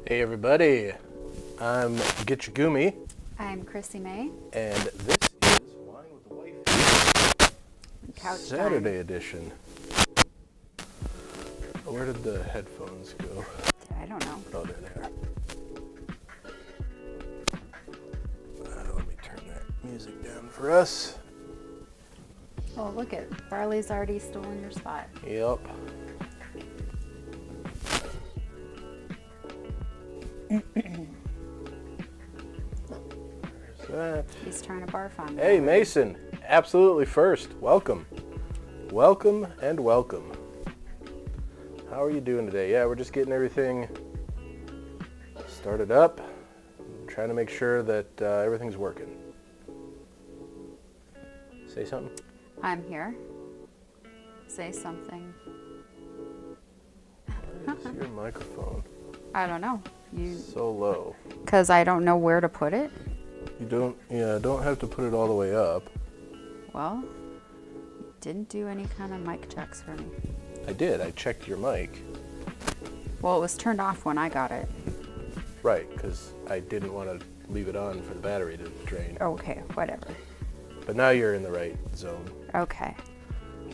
Hey everybody, I'm Gitchegumi. I'm Krissimay. And this is Wine with the Wifey. Couch Saturday time. edition. Where did the headphones go? I don't know. Oh, there they are. Let me turn that music down for us. Oh, look at Barley's already stolen your spot. Yep. There's that. He's trying to barf on me. Hey Mason, absolutely first. Welcome. Welcome and welcome. How are you doing today? Yeah, we're just getting everything started up. Trying to make sure that everything's working. Say something. I'm here. Say something. Where's your microphone? I don't know. So low. Because I don't know where to put it? You don't have to put it all the way up. Well, you didn't do any kind of mic checks for me. I did. I checked your mic. Well, it was turned off when I got it. Right, because I didn't want to leave it on for the battery to drain. Okay, whatever. But now you're in the right zone. Okay.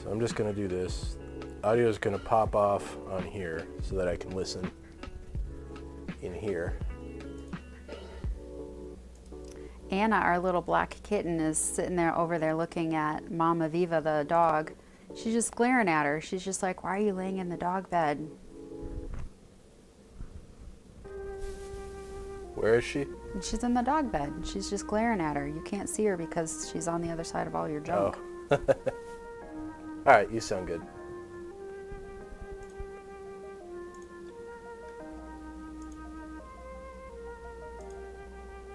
So I'm just going to do this. Audio is going to pop off on here so that I can listen in here. Anna, our little black kitten, is sitting there over there looking at Mama Viva, the dog. She's just glaring at her. She's just like, why are you laying in the dog bed? Where is she? And she's in the dog bed. She's just glaring at her. You can't see her because she's on the other side of all your junk. Oh. All right, you sound good.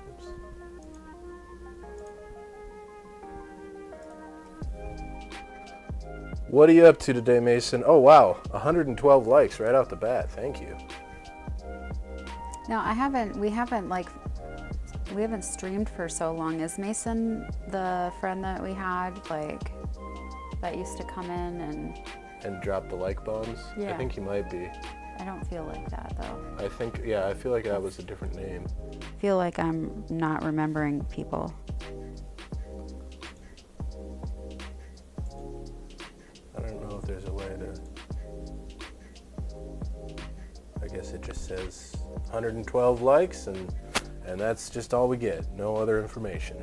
Oops. What are you up to today, Mason? Oh, wow. 112 likes right out the bat. Thank you. No, we haven't streamed for so long. Is Mason the friend that we had, like, that used to come in and drop the like bombs? Yeah. I think he might be. I don't feel like that, though. I feel like that was a different name. I feel like I'm not remembering people. I don't know if there's a way to... I guess it just says 112 likes, and that's just all we get. No other information.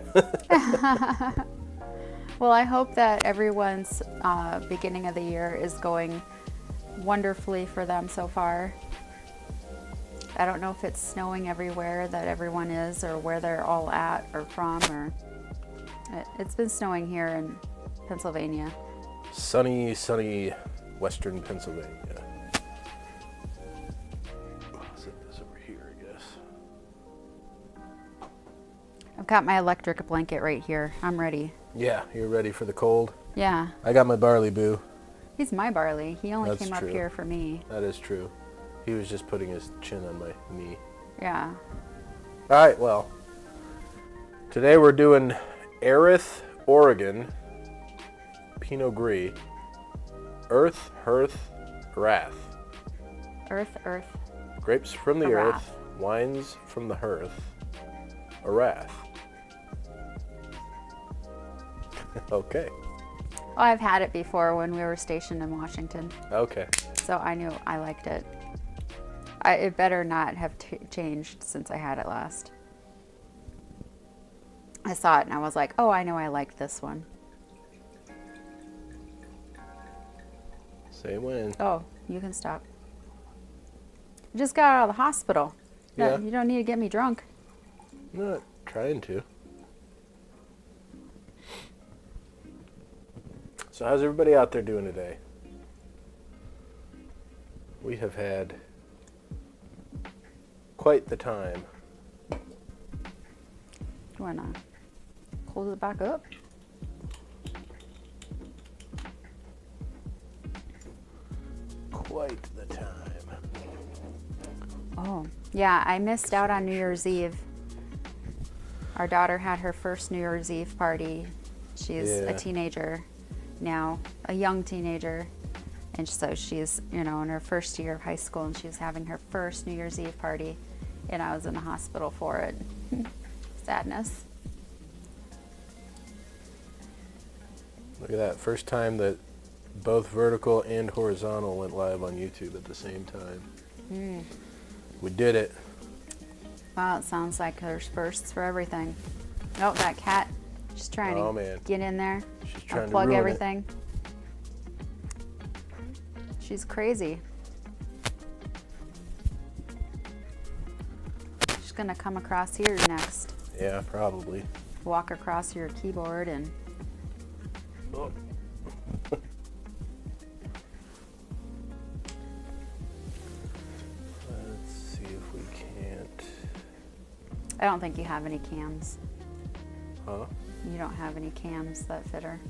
Well, I hope that everyone's beginning of the year is going wonderfully for them so far. I don't know if it's snowing everywhere that everyone is, or where they're all at or from, or it's been snowing here in Pennsylvania. Sunny western Pennsylvania. I'll set this over here, I guess. I've got my electric blanket right here. I'm ready. Yeah, you're ready for the cold? Yeah. I got my Barley Boo. He's my Barley. He only That's came true. up here for me. That is true. He was just putting his chin on my knee. Yeah. All right, well, today we're doing Aerith, Oregon, Pinot Gris, Earth, Hearth, Wrath. Earth. Grapes from the Wrath. earth, wines from the hearth, a wrath. Okay. Oh, I've had it before when we were stationed in Washington. Okay. So I knew I liked it. It better not have changed since I had it last. I saw it and I was like, oh, I know I like this one. Say when. Oh, you can stop. I just got out of the hospital. Yeah. You don't need to get me drunk. I'm not trying to. So how's everybody out there doing today? We have had quite the time. You wanna close it back up? Quite the time. Oh, yeah, I missed out on New Year's Eve. Our daughter had her first New Year's Eve party. She's a teenager now, a young teenager. And so she's, in her first year of high school, and she was having her first New Year's Eve party. And I was in the hospital for it. Sadness. Look at that. First time that both vertical and horizontal went live on YouTube at the same time. We did it. Wow, it sounds like there's firsts for everything. Oh, that cat. She's trying to get in there. She's trying to unplug ruin everything. She's crazy. She's gonna come across here next. Yeah, probably. Walk across your keyboard and... Oh. Let's see if we can't. I don't think you have any cams. Huh? You don't have any cams that fit her.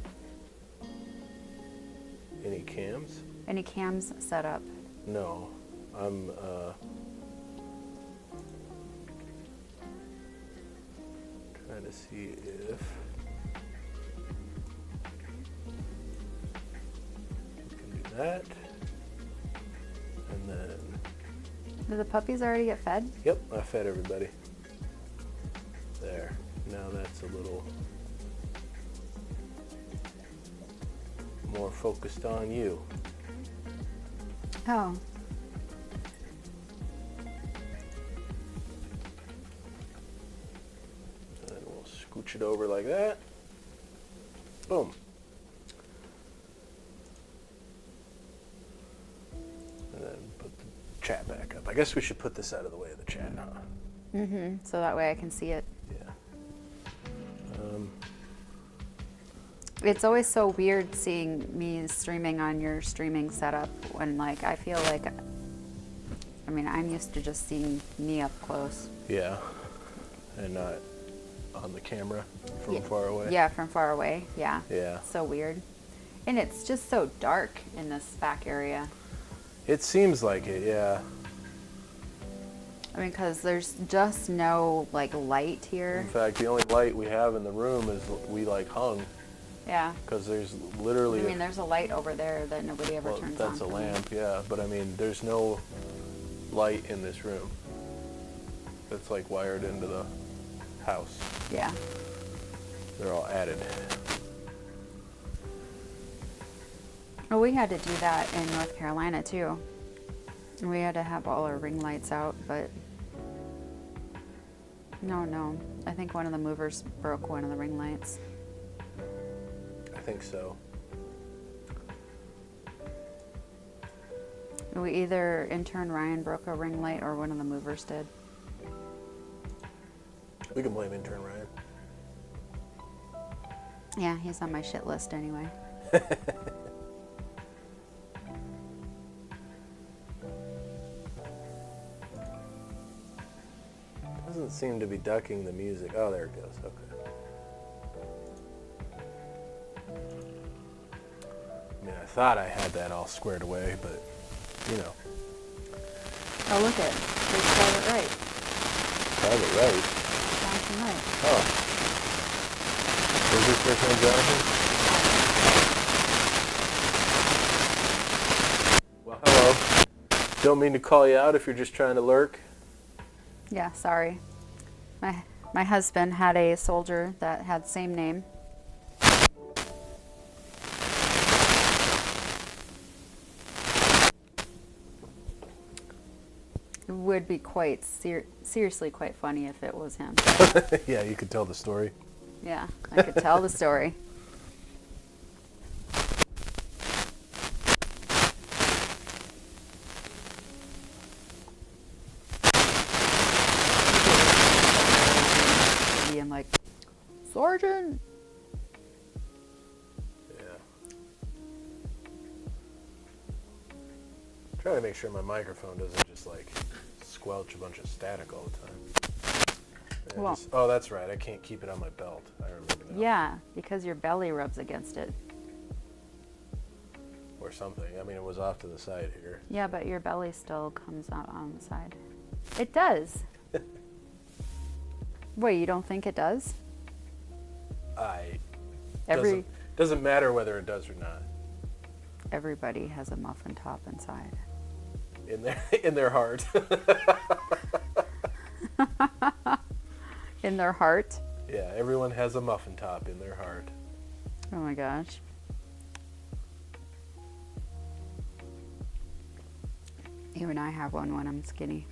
Any cams? Any cams set up? No. I'm trying to see if we can do that. And then Did the puppies already get fed? yep, I fed everybody. There. Now that's a little more focused on you. Oh. And we'll scooch it over like that. Boom. And then put the chat back up. I guess we should put this out of the way of the chat, huh? Mm-hmm. So that way I can see it. Yeah. It's always so weird seeing me streaming on your streaming setup when, like, I feel like, I'm used to just seeing me up close. Yeah. And not on the camera from far away. Yeah, from far away. Yeah. Yeah. So weird. And it's just so dark in this back area. It seems like it, yeah. Because there's just no, like, light here. In fact, the only light we have in the room is we, hung. Yeah. Because there's literally... there's a light over there that nobody ever turns on. That's a lamp, yeah. But, there's no light in this room. That's, wired into the house. Yeah. They're all added. Well, we had to do that in North Carolina, too. We had to have all our ring lights out, but... No. I think one of the movers broke one of the ring lights. I think so. Either intern Ryan broke a ring light or one of the movers did. We can blame intern Ryan. Yeah, he's on my shit list anyway. Doesn't seem to be ducking the music. Oh, there it goes. Okay. I thought I had that all squared away, but, Oh, look it. They spelled it right. Private right. Jonathan Wright. Oh. Is this first name Jonathan? Well, hello. Don't mean to call you out if you're just trying to lurk. Yeah, sorry. My husband had a soldier that had the same name. It would be quite seriously quite funny if it was him. Yeah, you could tell the story. Yeah, I could tell the story. I'm like, Sergeant. Yeah. Trying to make sure my microphone doesn't just like squelch a bunch of static all the time. Well, oh, that's right. I can't keep it on my belt. I remember now. Yeah, because your belly rubs against it. Or something. I mean, it was off to the side here. Yeah, but your belly still comes out on the side. It does. Wait, you don't think it does? Doesn't matter whether it does or not. Everybody has a muffin top inside. In their heart. In their heart? Yeah, everyone has a muffin top in their heart. Oh my gosh. Even I have one when I'm skinny.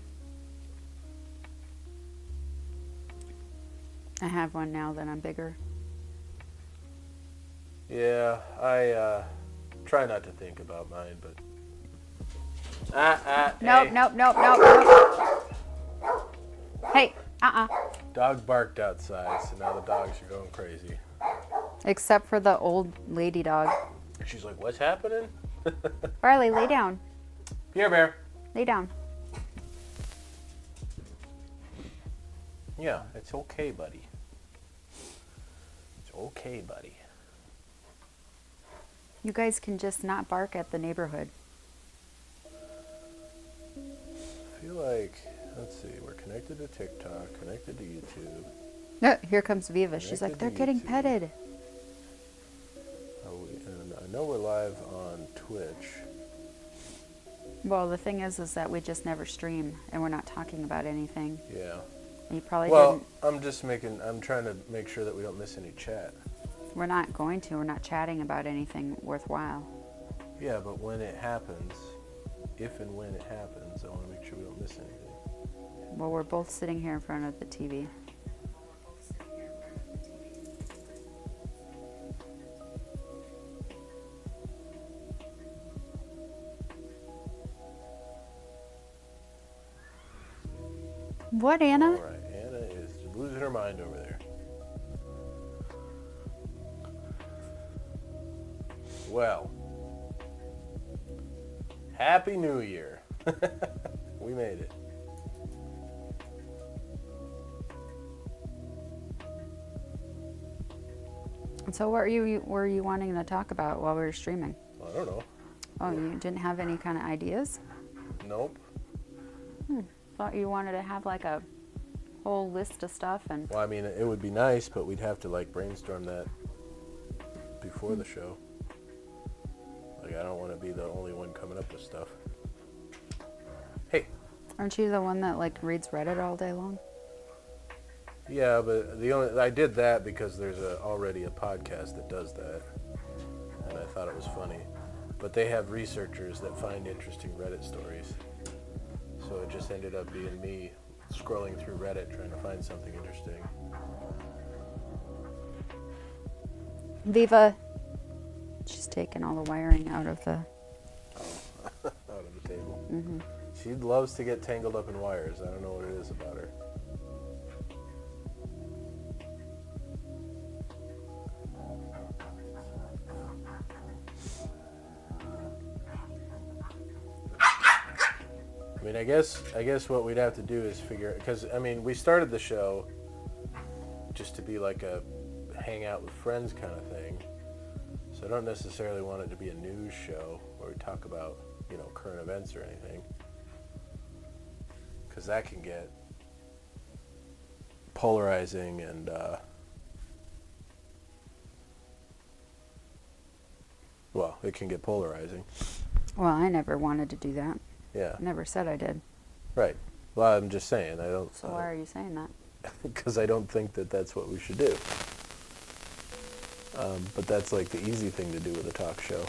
I have one now that I'm bigger. Yeah, I try not to think about mine, but... Nope. Hey, Dog barked outside, so now the dogs are going crazy. Except for the old lady dog. She's like, what's happening? Barley, lay down. Here, Bear. Lay down. Yeah, it's okay, buddy. It's okay, buddy. You guys can just not bark at the neighborhood. I feel like, let's see, we're connected to TikTok, connected to YouTube. Here comes Viva. She's like, they're getting petted. And I know we're live on Twitch. Well, the thing is that we just never stream, and we're not talking about anything. Yeah. You probably Well, didn't. I'm trying to make sure that we don't miss any chat. We're not going to. We're not chatting about anything worthwhile. Yeah, but when it happens, if and when it happens, I want to make sure we don't miss anything. Well, we're both sitting here in front of the TV. What, Anna? All right, Anna is losing her mind over there. Well, Happy New Year. We made it. So what were you wanting to talk about while we were streaming? I don't know. Oh, you didn't have any kind of ideas? Nope. Thought you wanted to have like a whole list of stuff and... Well, I mean, it would be nice, but we'd have to like brainstorm that before the show. Like, I don't want to be the only one coming up with stuff. Hey. Aren't you the one that like reads Reddit all day long? Yeah, but I did that because there's already a podcast that does that, and I thought it was funny. But they have researchers that find interesting Reddit stories, so it just ended up being me scrolling through Reddit trying to find something interesting. Viva, she's taking all the wiring out of the... out of the table. Mm-hmm. She loves to get tangled up in wires. I don't know what it is about her. I mean, I guess what we'd have to do is figure, because I mean, we started the show just to be like a hang out with friends kind of thing. So I don't necessarily want it to be a news show where we talk about, current events or anything, because that can get polarizing and it can get polarizing. Well, I never wanted to do that. Yeah. I never said I did. Right. Well, I'm just saying, I don't... So why are you saying that? Because I don't think that that's what we should do. But that's like the easy thing to do with a talk show.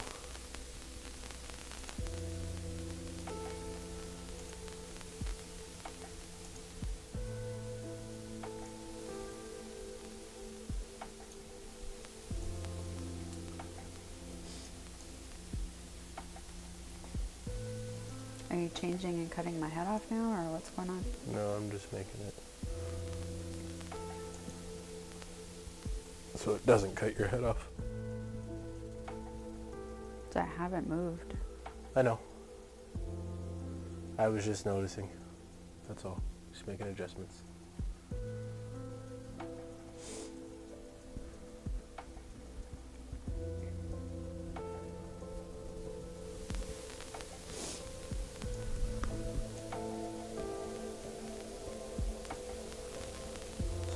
Are you changing and cutting my head off now, or what's going on? No, I'm just making it so it doesn't cut your head off. I haven't moved. I know. I was just noticing. That's all. Just making adjustments.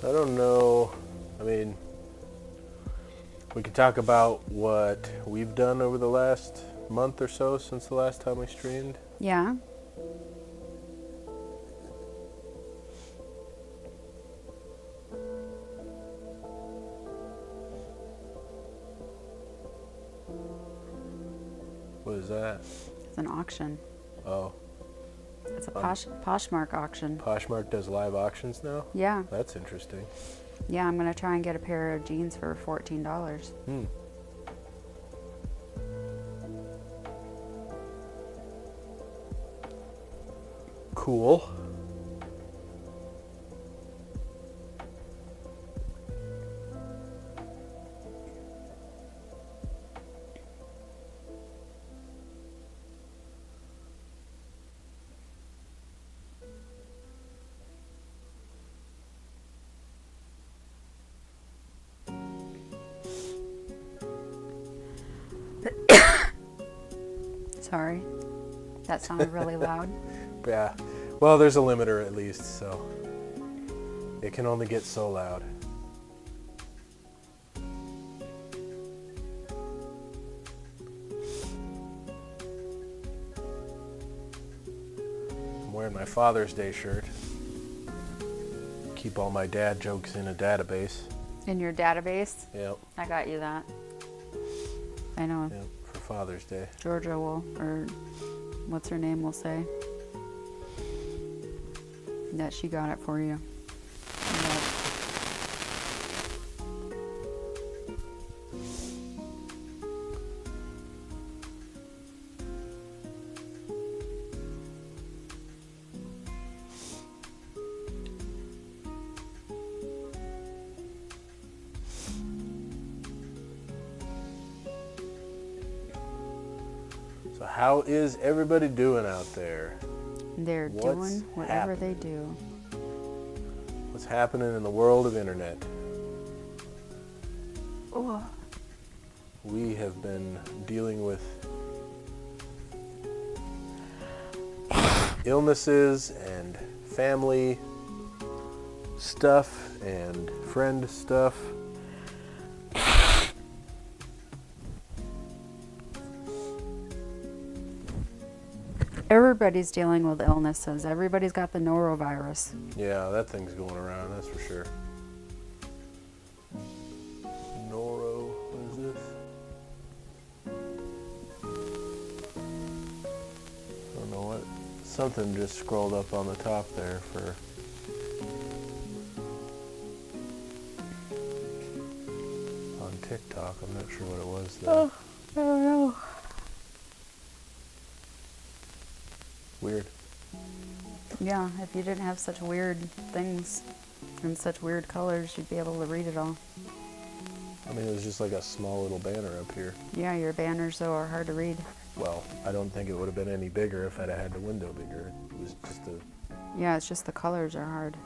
So I don't know. I mean, we could talk about what we've done over the last month or so since the last time we streamed. Yeah. What is that? It's an auction. Oh, It's a Poshmark auction. Poshmark does live auctions now? Yeah. That's interesting. Yeah, I'm going to try and get a pair of jeans for $14. Cool. Sorry. That sounded really loud. Yeah. Well, there's a limiter at least, so it can only get so loud. I'm wearing my Father's Day shirt. Keep all my dad jokes in a database. In your database? Yep. I got you that. I know. Yep. For Father's Day. Georgia will, or what's her name will say that she got it for you. Yep. So how is everybody doing out there? They're What's doing whatever they do. What's happening in the world of internet? Oh. We have been dealing with illnesses and family stuff and friend stuff. Everybody's dealing with illnesses. Everybody's got the norovirus. Yeah, that thing's going around, that's for sure. Noro, what is this? I don't know what. Something just scrolled up on the top there for. On TikTok, I'm not sure what it was though. Oh, I don't know. Weird. Yeah, if you didn't have such weird things and such weird colors, you'd be able to read it all. I mean, it was just like a small little banner up here. Yeah, your banners though are hard to read. Well, I don't think it would have been any bigger if I'd have had the window bigger. It was just Yeah, it's just the colors are hard.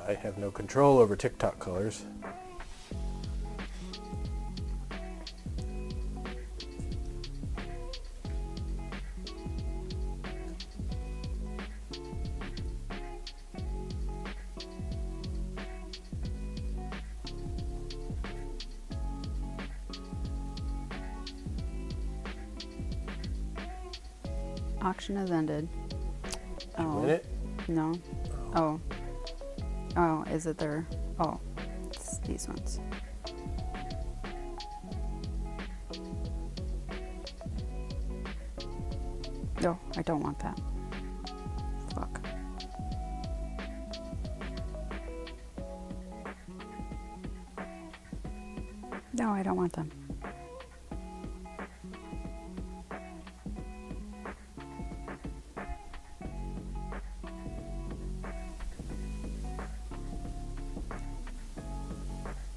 I have no control over TikTok colors. Auction has ended. Did you win it? No. Oh. Oh, is it there? Oh, it's these ones. No, I don't want that. Fuck. No, I don't want them.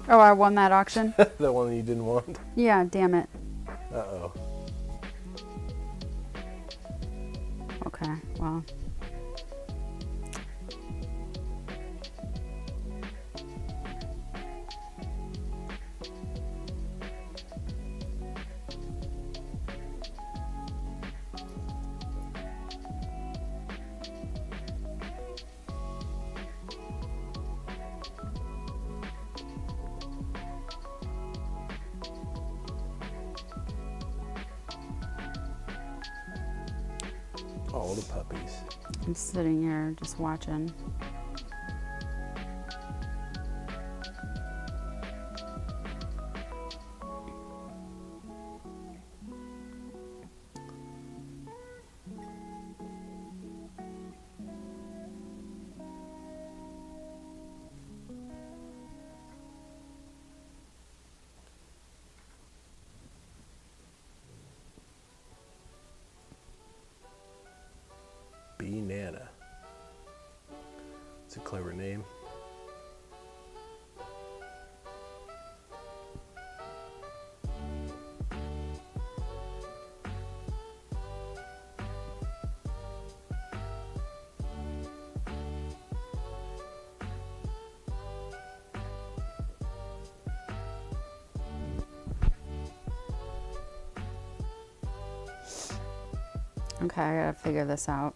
Oh, I won that auction? The one that you didn't want? Yeah, damn it. Uh-oh. Okay, well, All the puppies. I'm sitting here just watching. Nana. It's a clever name. Okay, I gotta figure this out.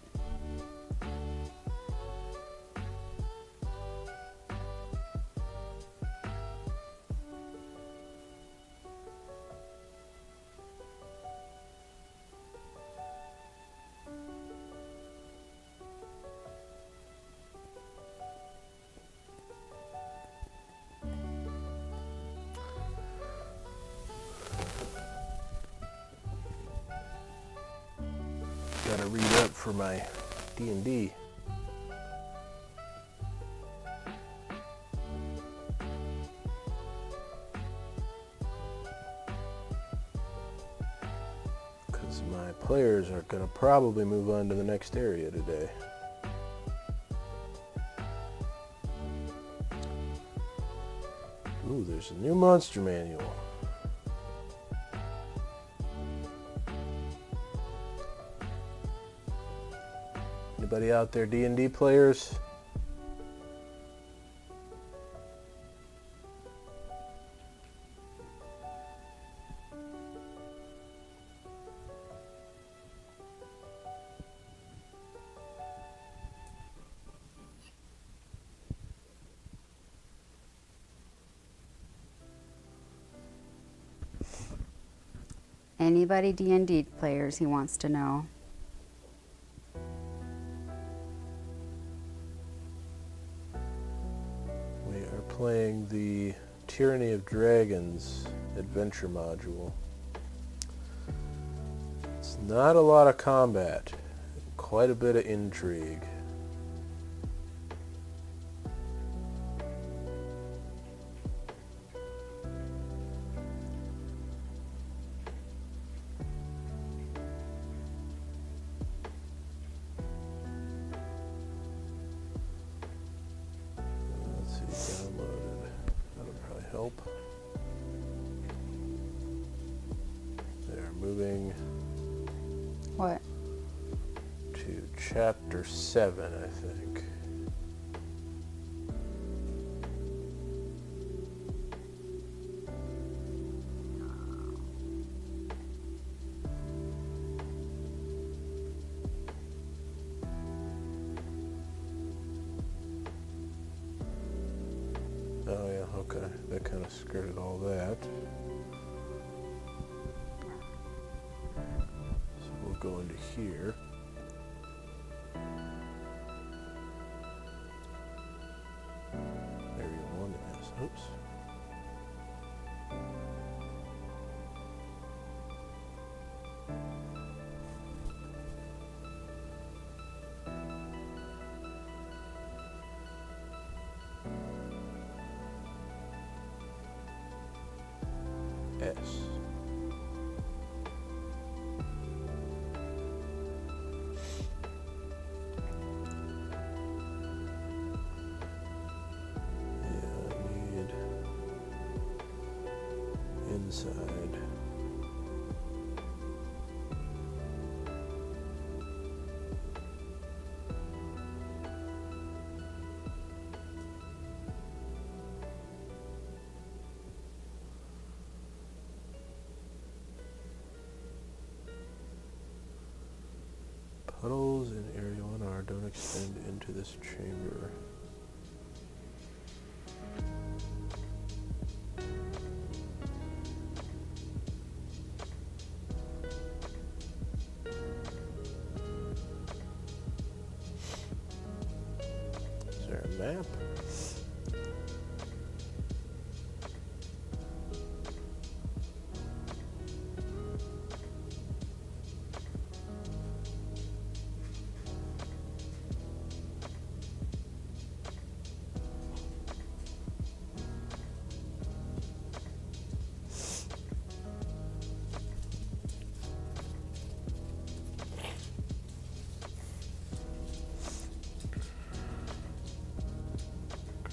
Gotta read up for my D&D. Because my players are gonna probably move on to the next area today. Ooh, there's a new monster manual. Anybody out there D&D players? Anybody D&D players, he wants to know. We are playing the Tyranny of Dragons adventure module. It's not a lot of combat, quite a bit of intrigue. Help. They're moving What? to chapter 7, I think. Oh yeah, okay. That kind of skirted all that. So we'll go into here. Area 1 is, oops. S. Yeah, I need inside. Puddles in Area 1R don't extend into this chamber. snap.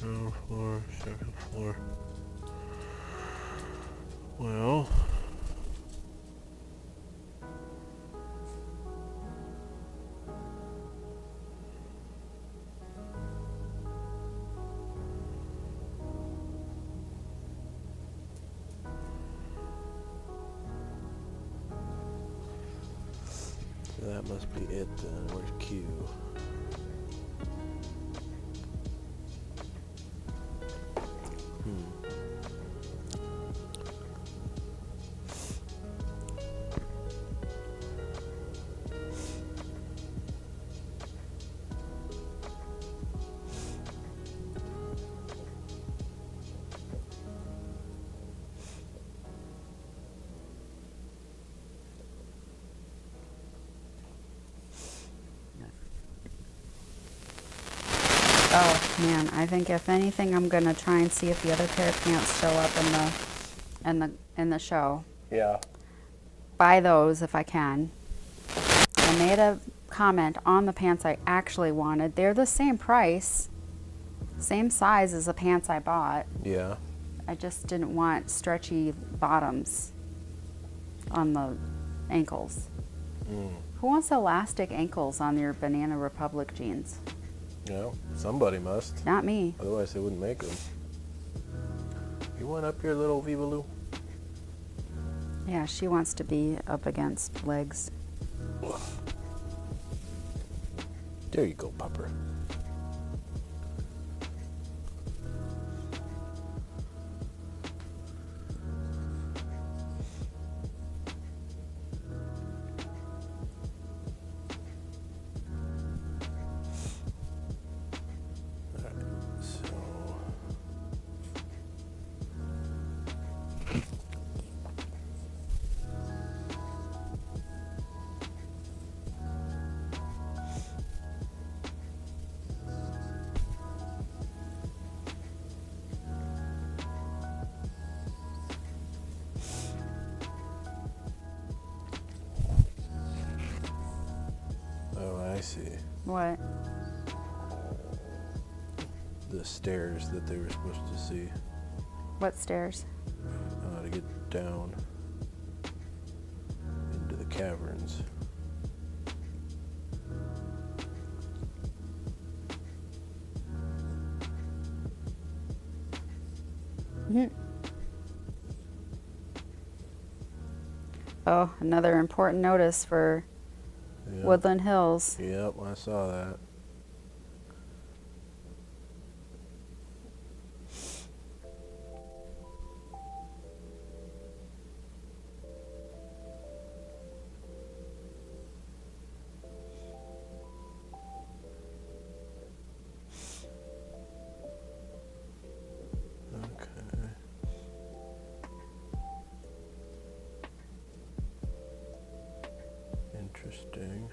Ground floor, second floor. Well, so that must be it then. Where's Q? Oh man, I think if anything, I'm gonna try and see if the other pair of pants show up in the show. Yeah. Buy those if I can. I made a comment on the pants I actually wanted. They're the same price, same size as the pants I bought. Yeah. I just didn't want stretchy bottoms on the ankles. Who wants elastic ankles on your Banana Republic jeans? Yeah, somebody must. Not me. Otherwise they wouldn't make them. You want up your little Vivaloo? Yeah, she wants to be up against legs. There you go, pupper. Oh, I see. What? The stairs that they were supposed to see What stairs? to get down into the caverns. Oh, another important notice for Yep. Woodland Hills. Yep, I saw that. Okay. Interesting.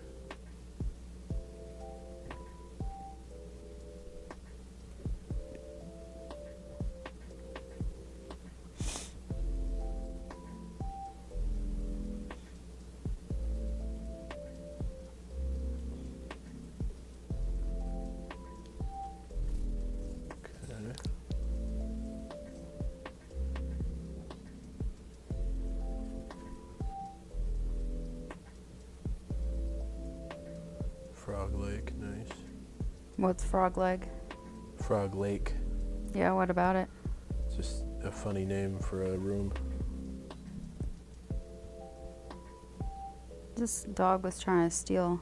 Okay. Frog Lake, nice. What's Frog Leg? Frog Lake, Yeah, what about it? just a funny name for a room. This dog was trying to steal.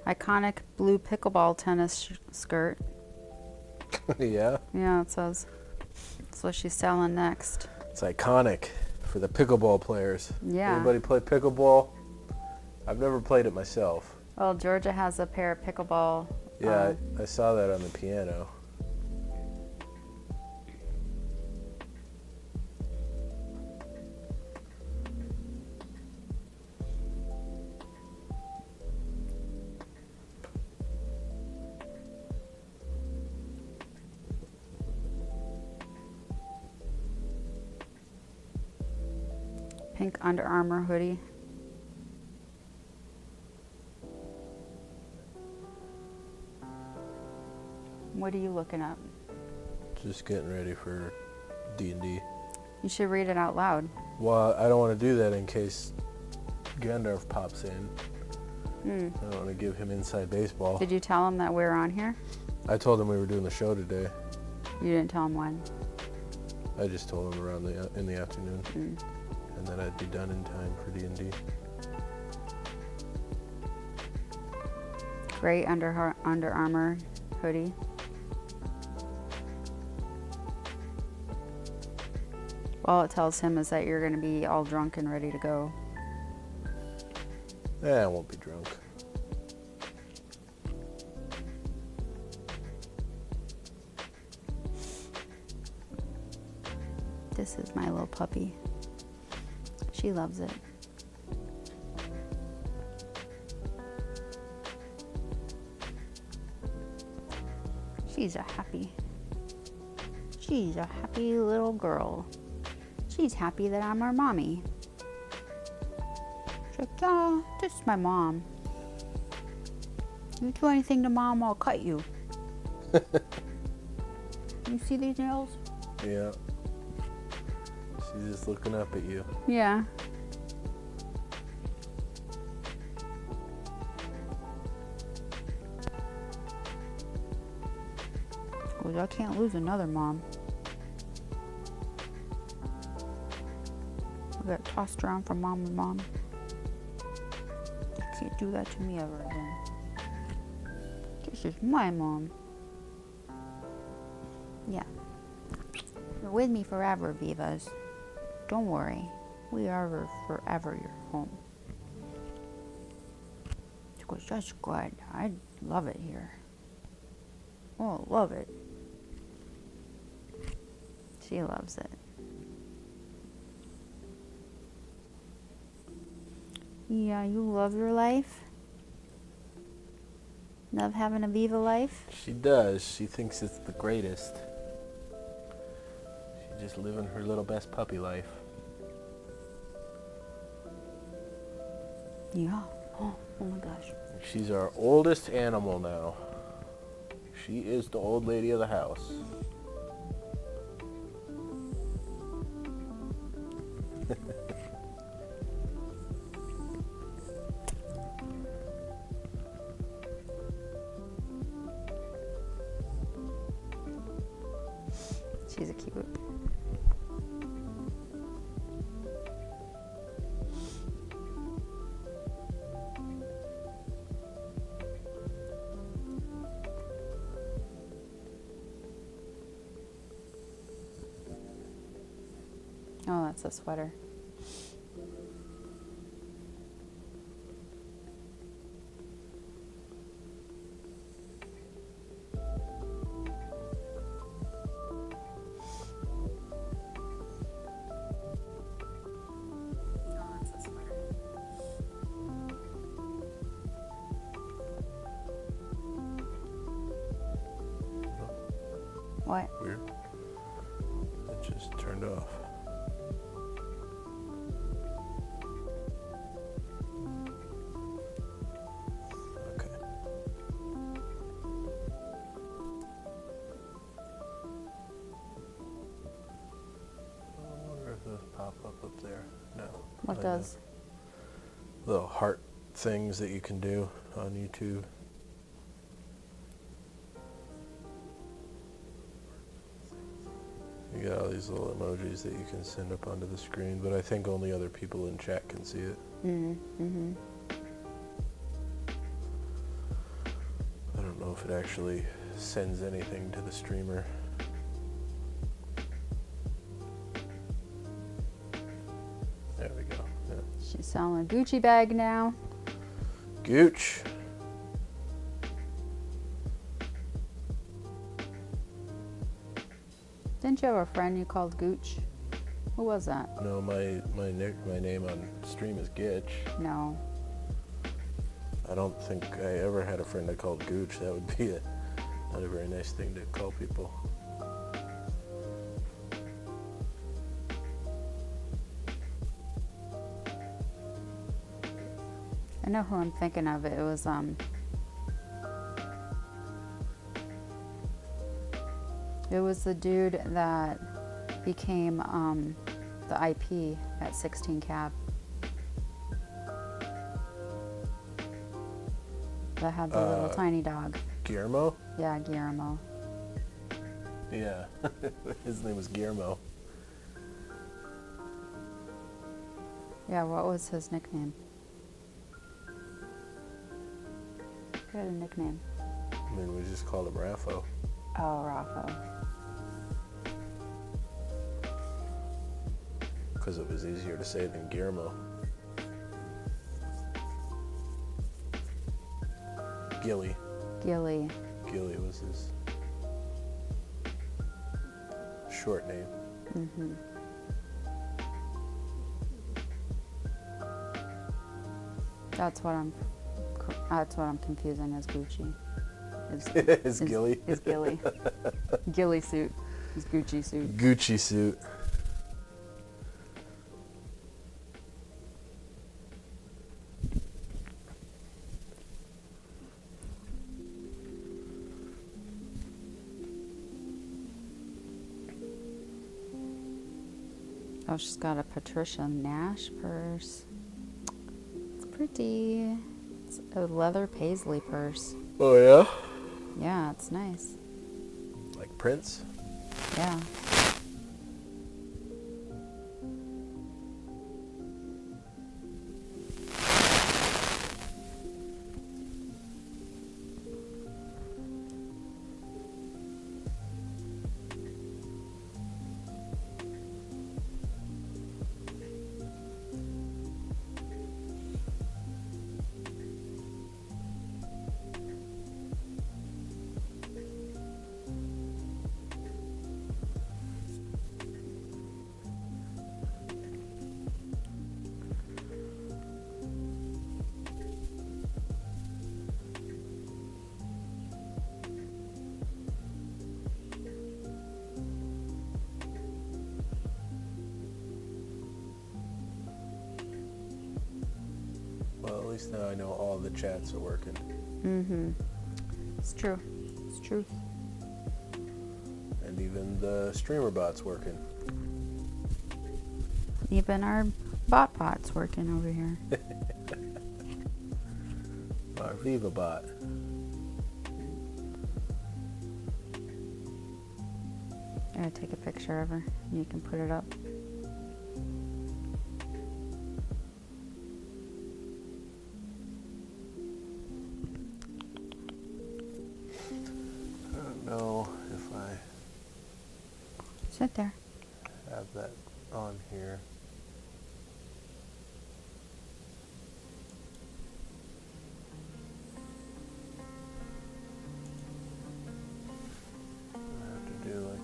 Iconic blue pickleball tennis skirt. Yeah, Yeah, it says. That's what she's selling next. it's iconic for the pickleball players. Yeah. Anybody play pickleball? I've never played it myself. Well, Georgia has a pair of pickleball Yeah, I saw that on the piano. Pink Under Armour hoodie. What are you looking up? Just getting ready for D&D. You should read it out loud. Well, I don't want to do that in case Gandalf pops in. I don't want to give him inside baseball. Did you tell him that we were on here? I told him we were doing the show today. You didn't tell him when? I just told him around in the afternoon. And then I'd be done in time for D&D. Gray Under Armour hoodie. All it tells him is that you're going to be all drunk and ready to go. I won't be drunk. This is my little puppy. She loves it. She's a happy little girl. She's happy that I'm her mommy. She's like, yeah, this is my mom. You do anything to mom, I'll cut you. You see these nails? Yeah. She's just looking up at you. Yeah. Well, I can't lose another mom. I got tossed around from mom to mom. You can't do that to me ever again. This is my mom. Yeah. You're with me forever, Vivas. Don't worry. We are forever your home. She goes, that's good. I love it here. Oh, love it. She loves it. Yeah, you love your life? Love having a Viva life? She does. She thinks it's the greatest. She's just living her little best puppy life. Yeah. Oh my gosh. She's our oldest animal now. She is the old lady of the house. She's a cute. Oh, that's a sweater. What? Weird. It just turned off. Okay. I wonder if those pop up there. No. What I does? know. Little heart things that you can do on YouTube. You got all these little emojis that you can send up onto the screen, but I think only other people in chat can see it. Mm-hmm. I don't know if it actually sends anything to the streamer. There we go. Yeah. She's selling a Gucci bag now. Gooch. Didn't you have a friend you called Gooch? Who was that? No, my name on stream is Gitch. No. I don't think I ever had a friend I called Gooch. That would be not a very nice thing to call people. I know who I'm thinking of. It was the dude that became the IP at 16 Cab. That had the little tiny dog. Guillermo? Yeah, Guillermo. Yeah, his name was Guillermo. Yeah, what was his nickname? He had a nickname. I mean, we just called him Raffo. Oh, Raffo. Because it was easier to say than Guillermo. Gilly. Gilly. Gilly was his short name. Mm-hmm. That's what I'm confusing as Gucci. Is Gilly? Is Gilly. Gilly suit. His Gucci suit. Gucci suit. Oh, she's got a Patricia Nash purse. It's pretty. It's a leather paisley purse. Oh, yeah? Yeah, it's nice. Like Prince? Yeah. Well, at least now I know all the chats are working. Mm-hmm. It's true. It's true. And even the streamer bot's working. Even our bot's working over here. Our Viva bot. I'm gonna take a picture of her and you can put it up. I don't know if I Sit there. have that on here. I have to do like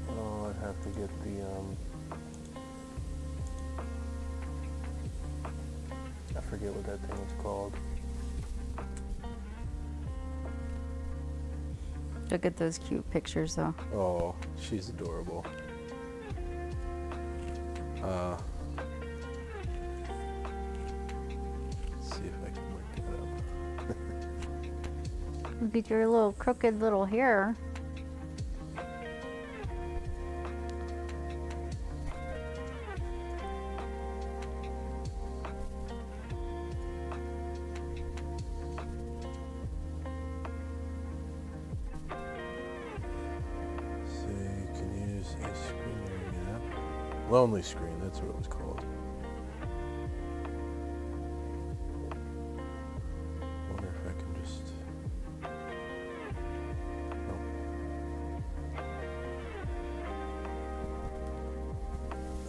oh, I'd have to get the I forget what that thing was called. Look at those cute pictures though. Oh, she's adorable. Let's see if I can look it up. Look at your little crooked little hair. Lonely Screen, that's what it was called. Wonder if I can just... No.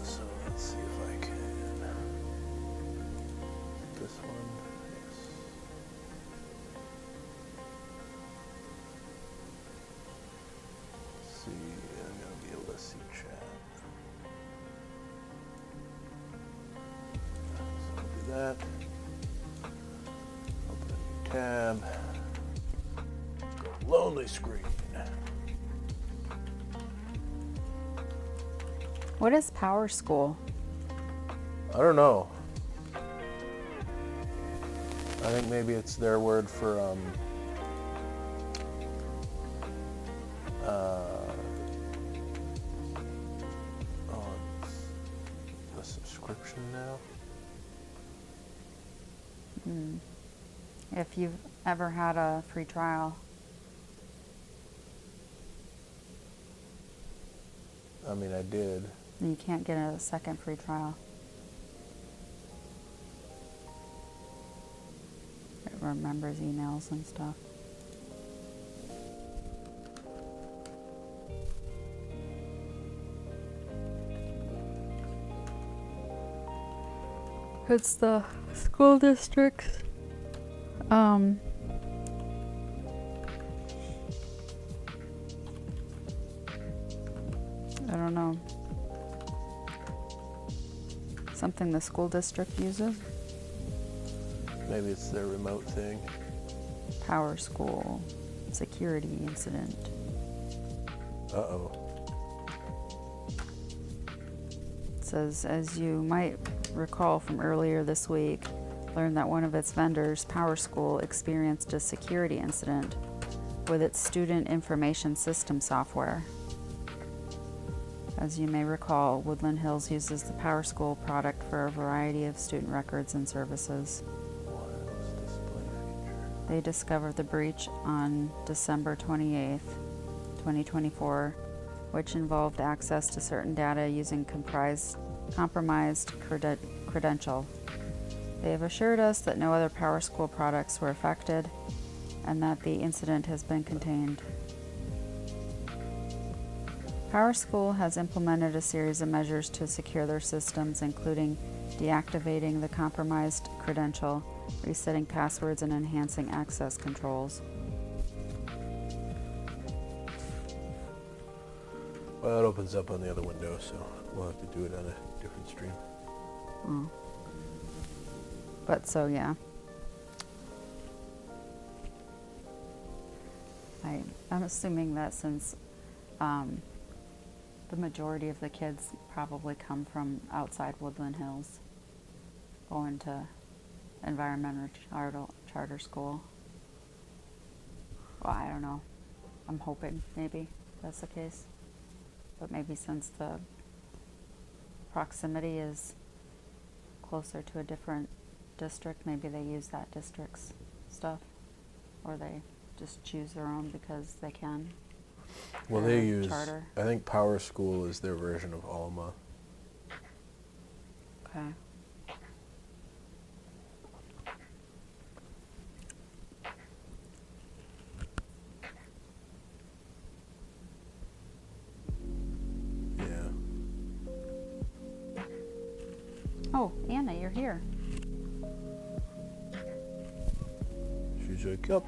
So let's see if I can... This one, yes. that. Open a new tab. Go lonely screen. What is Power School? I don't know. I think maybe it's their word for it's a subscription now. If you've ever had a free trial. I mean, I did. You can't get a second free trial. It remembers emails and stuff. It's the school districts. I don't know. Something the school district uses? Maybe it's their remote thing. Power School. Security incident. Uh-oh. It says, as you might recall from earlier this week, learned that one of its vendors, Power School, experienced a security incident with its student information system software. As you may recall, Woodland Hills uses the Power School product for a variety of student records and services. Wireless display feature. They discovered the breach on December 28th, 2024, which involved access to certain data using compromised credential. They have assured us that no other Power School products were affected and that the incident has been contained. Power School has implemented a series of measures to secure their systems, including deactivating the compromised credential, resetting passwords, and enhancing access controls. Well, it opens up on the other window, so we'll have to do it on a different stream. Oh. But so, yeah. I'm assuming that since the majority of the kids probably come from outside Woodland Hills, going to environmental charter school. Well, I don't know. I'm hoping maybe that's the case. But maybe since the proximity is closer to a different district, maybe they use that district's stuff. Or they just choose their own because they can. Well, they use, charter. I think Power School is their version of Alma. Okay. Yeah. Oh, Anna, you're here. She's like, yup.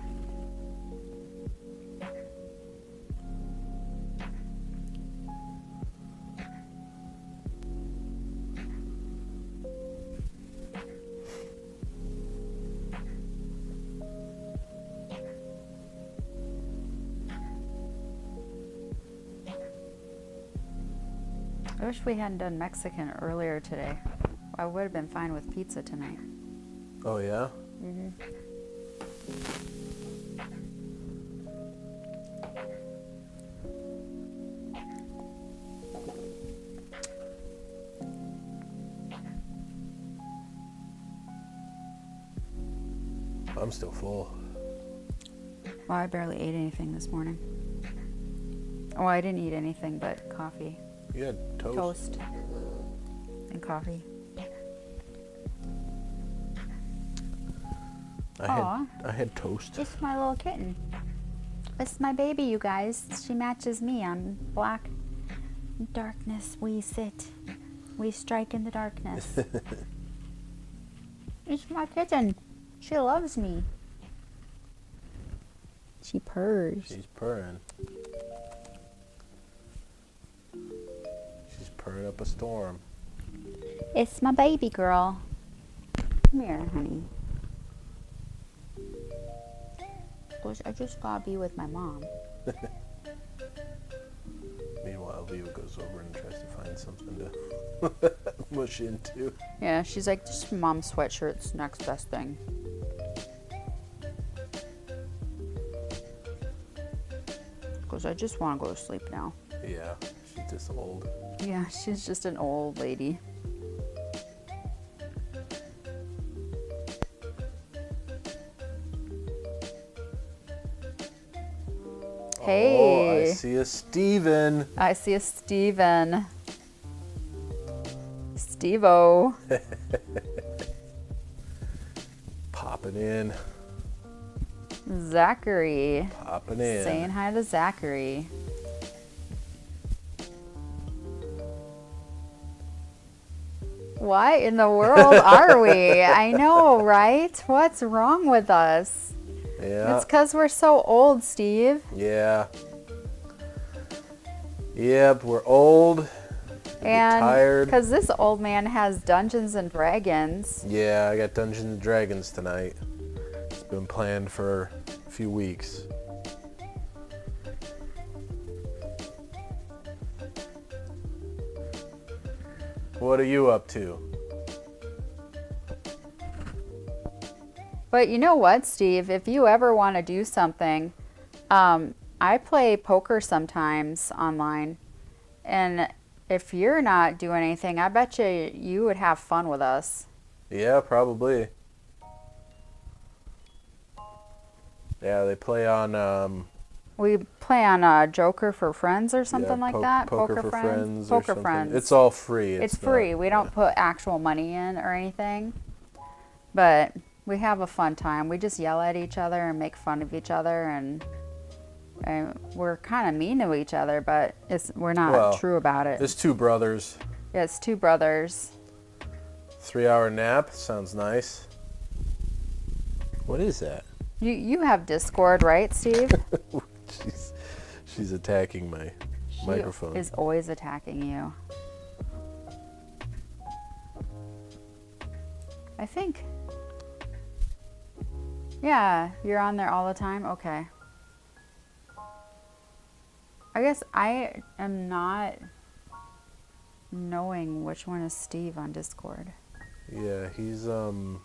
I wish we hadn't done Mexican earlier today. I would have been fine with pizza tonight. Oh, yeah? Mm-hmm. I'm still full. Well, I barely ate anything this morning. Oh, I didn't eat anything but coffee. You had toast? Toast. And coffee. I had toast. It's my little kitten. It's my baby, you guys. She matches me. I'm black. In darkness we sit. We strike in the darkness. It's my kitten. She loves me. She purrs. She's purring. She's purring up a storm. It's my baby girl. Come here, honey. I just gotta be with my mom. Meanwhile, Leo goes over and tries to find something to mush into. Yeah, she's like, just mom's sweatshirt's next best thing. Because I just want to go to sleep now. Yeah, she's just old. Yeah, she's just an old lady. Hey. Oh, I see a Steven. I see a Steven. Steve-O. Popping in. Zachary. Popping in. Saying hi to Zachary. What in the world are we? I know, right? What's wrong with us? Yeah. It's because we're so old, Steve. Yeah. Yep, we're old. And tired. because this old man has Dungeons and Dragons. Yeah, I got Dungeons and Dragons tonight. It's been planned for a few weeks. What are you up to? But you know what, Steve? If you ever want to do something, I play poker sometimes online. And if you're not doing anything, I bet you would have fun with us. Yeah, probably. Yeah, they play on We play on Joker for Friends or something like that. Poker for Friends or Poker something. Friends. It's all free. It's free. We don't put actual money in or anything. But we have a fun time. We just yell at each other and make fun of each other, and we're kind of mean to each other, but we're not true about it. There's two brothers. Yeah, it's two brothers. 3-hour nap. Sounds nice. What is that? You have Discord, right, Steve? She's attacking my microphone. She is always attacking you. I think. Yeah, you're on there all the time? Okay. I guess I am not knowing which one is Steve on Discord. Yeah, he's I'm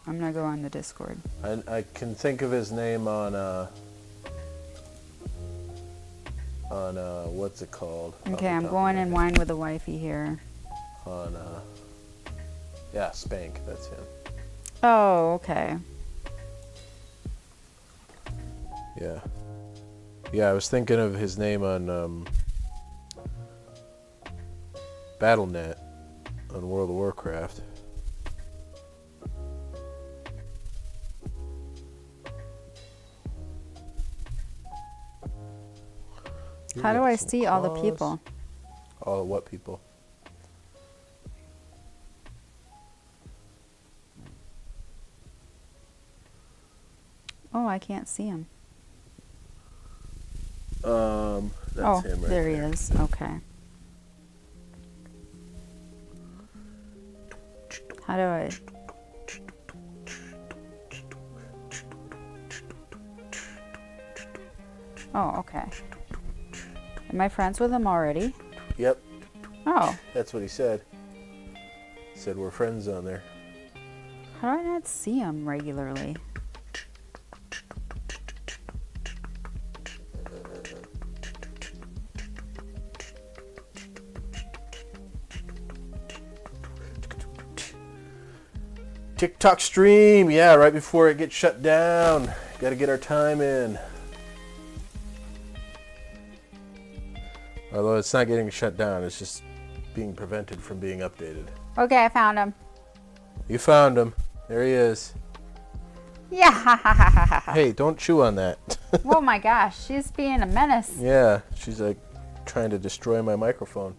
gonna go on the Discord. I can think of his name on what's it called? Okay, I'm going in Wine with a Wifey here. On yeah, Spank, that's him. Oh, okay. Yeah. Yeah, I was thinking of his name on BattleNet on World of Warcraft. How do I see all the people? All the what people? Oh, I can't see him. That's him right there he is. Okay. How do I? Oh, okay. Am I friends with him already? Yep, Oh, that's what he said. He said we're friends on there. how do I not see him regularly? TikTok stream, yeah, right before it gets shut down. Got to get our time in. Although it's not getting shut down, it's just being prevented from being updated. Okay, I found him. You found him. There he is. Yeah. Hey, don't chew on that. Oh my gosh, she's being a menace. Yeah, she's like trying to destroy my microphone.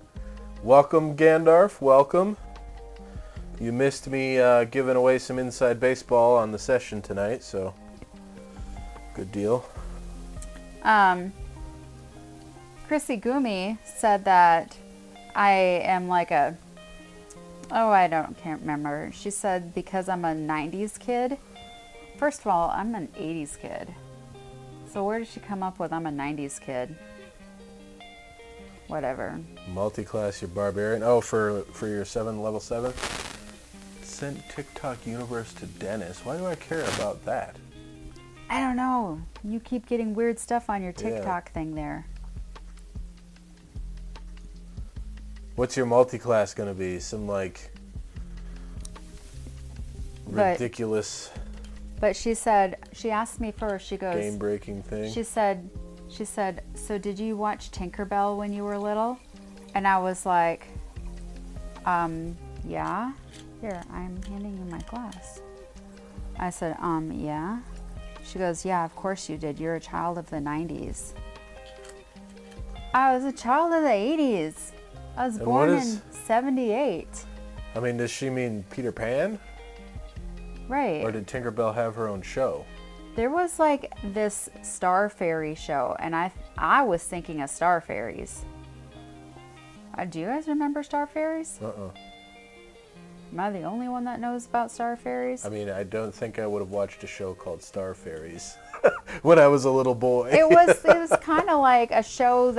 Welcome, Gandalf. Welcome. You missed me giving away some inside baseball on the session tonight, so good deal. Gitchegumi said that I am like a Oh, can't remember. She said because I'm a 90s kid. First of all, I'm an 80s kid. So where did she come up with I'm a 90s kid? Whatever. Multi-class, your barbarian. Oh, for your level 7? Sent TikTok universe to Dennis. Why do I care about that? I don't know. You keep getting weird stuff on your TikTok thing there. What's your multi-class going to be? Some like ridiculous... But she said, she asked me first, she goes... game-breaking thing? She said, so did you watch Tinkerbell when you were little? And I was like, yeah. Here, I'm handing you my glass. I said, yeah. She goes, yeah, of course you did. You're a child of the 90s. I was a child of the 80s. I was born in 78. I mean, does she mean Peter Pan? Right. Or did Tinkerbell have her own show? There was like this Star Fairy show, and I was thinking of Star Fairies. Do you guys remember Star Fairies? Am I the only one that knows about Star Fairies? I mean, I don't think I would have watched a show called Star Fairies when I was a little boy. It was kind of like a show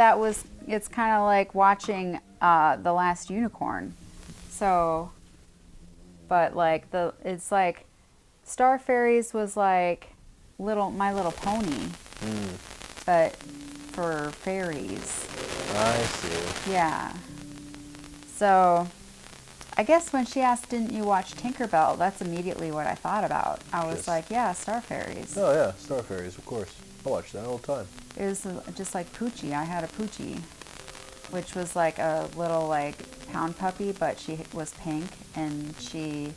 it's kind of like watching The Last Unicorn. So, but like it's like Star Fairies was like My Little Pony, but for fairies. I see. Yeah. So, I guess when she asked, didn't you watch Tinkerbell, that's immediately what I thought about. I was like, yeah, Star Fairies. Oh, yeah, Star Fairies, of course. I watch that all the time. It was just like Poochie. I had a Poochie, which was like a little like pound puppy, but she was pink, and she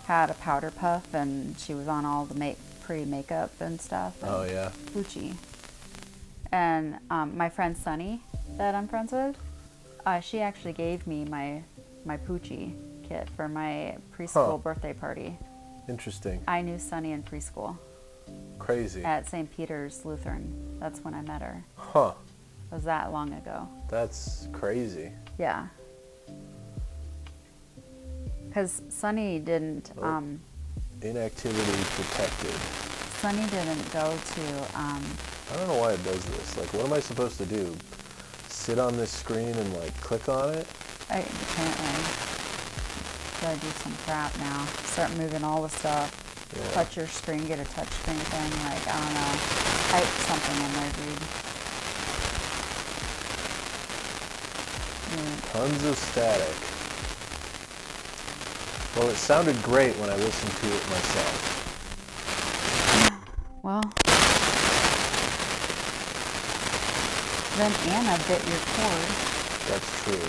had a powder puff, and she was on all the pretty makeup and stuff. And oh, yeah. Poochie. And my friend Sunny, that I'm friends with, she actually gave me my Poochie kit for my preschool birthday party. Interesting. I knew Sunny in preschool. Crazy. At St. Peter's Lutheran. That's when I met her. Huh. It was that long ago. That's crazy. Yeah. Because Sunny didn't... Inactivity protected. Sunny didn't go to... I don't know why it does this. Like, what am I supposed to do? Sit on this screen and, like, click on it? Apparently. Gotta do some crap now. Start moving all the stuff. Yeah. Touch your screen, get a touch screen thing. Like, I don't know. Type something in there, dude. Tons of static. Well, it sounded great when I listened to it myself. Well, then Anna bit your cord. That's true.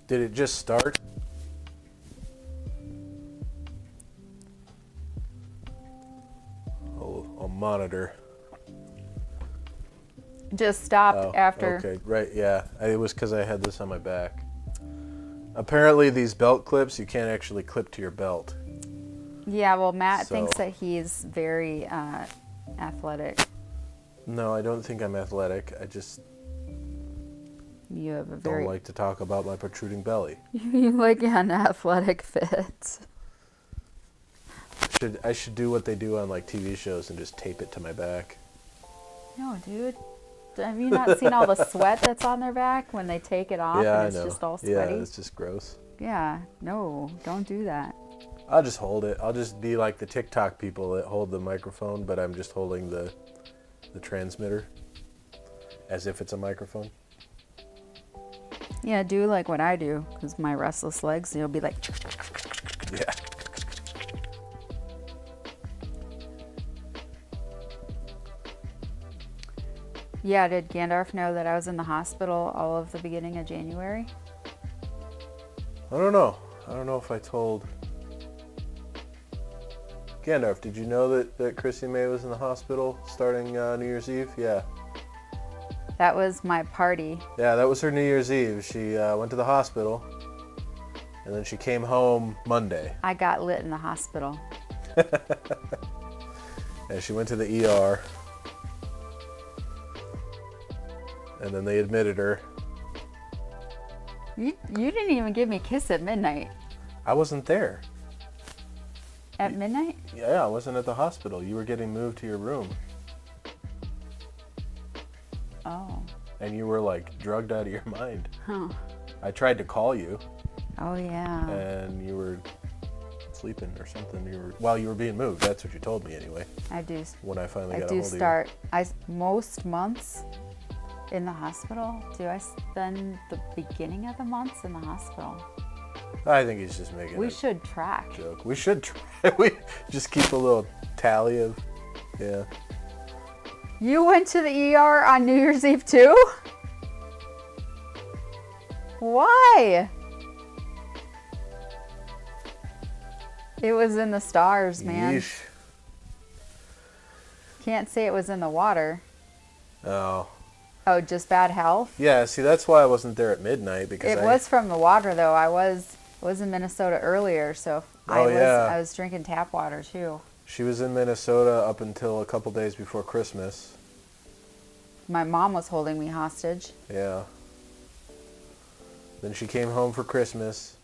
Did it just start? I'll monitor. Just stopped after. Okay, right, yeah. It was because I had this on my back. Apparently these belt clips, you can't actually clip to your belt. Yeah, well, Matt thinks that he's very athletic. No, I don't think I'm athletic. I just you have a don't like to talk about my protruding belly. You like an athletic fit. I should do what they do on like TV shows and just tape it to my back. No, dude. Have you not seen all the sweat that's on their back when they take it off and it's just all sweaty? Yeah, it's just gross. Yeah, no, don't do that. I'll just hold it. I'll just be like the TikTok people that hold the microphone, but I'm just holding the transmitter as if it's a microphone. Yeah, do like what I do, because my restless legs, you'll be like... Yeah. Yeah, did Gandalf know that I was in the hospital all of the beginning of January? I don't know. I don't know if I told... Gandalf, did you know that Krissimay was in the hospital starting New Year's Eve? Yeah. That was my party. Yeah, that was her New Year's Eve. She went to the hospital, and then she came home Monday. I got lit in the hospital. And she went to the ER, and then they admitted her. You didn't even give me a kiss at midnight. I wasn't there. At midnight? Yeah, I wasn't at the hospital. You were getting moved to your room. Oh. And you were like drugged out of your mind. Huh. I tried to call you. Oh, yeah. And you were sleeping or something. While you were being moved. That's what you told me anyway. I do. When I finally got a I do hold start. Most months in the hospital. Do I spend the beginning of the months in the hospital? I think he's just making We a should track. joke. We should try. We just keep a little tally of, yeah. You went to the ER on New Year's Eve too? Why? It was in the stars, man. Yeesh. Can't say it was in the water. Oh. Oh, just bad health? Yeah, see, that's why I wasn't there at midnight, because It was from the water, though. I was in Minnesota earlier, so I was drinking tap water, too. She was in Minnesota up until a couple days before Christmas. My mom was holding me hostage. Yeah. Then she came home for Christmas.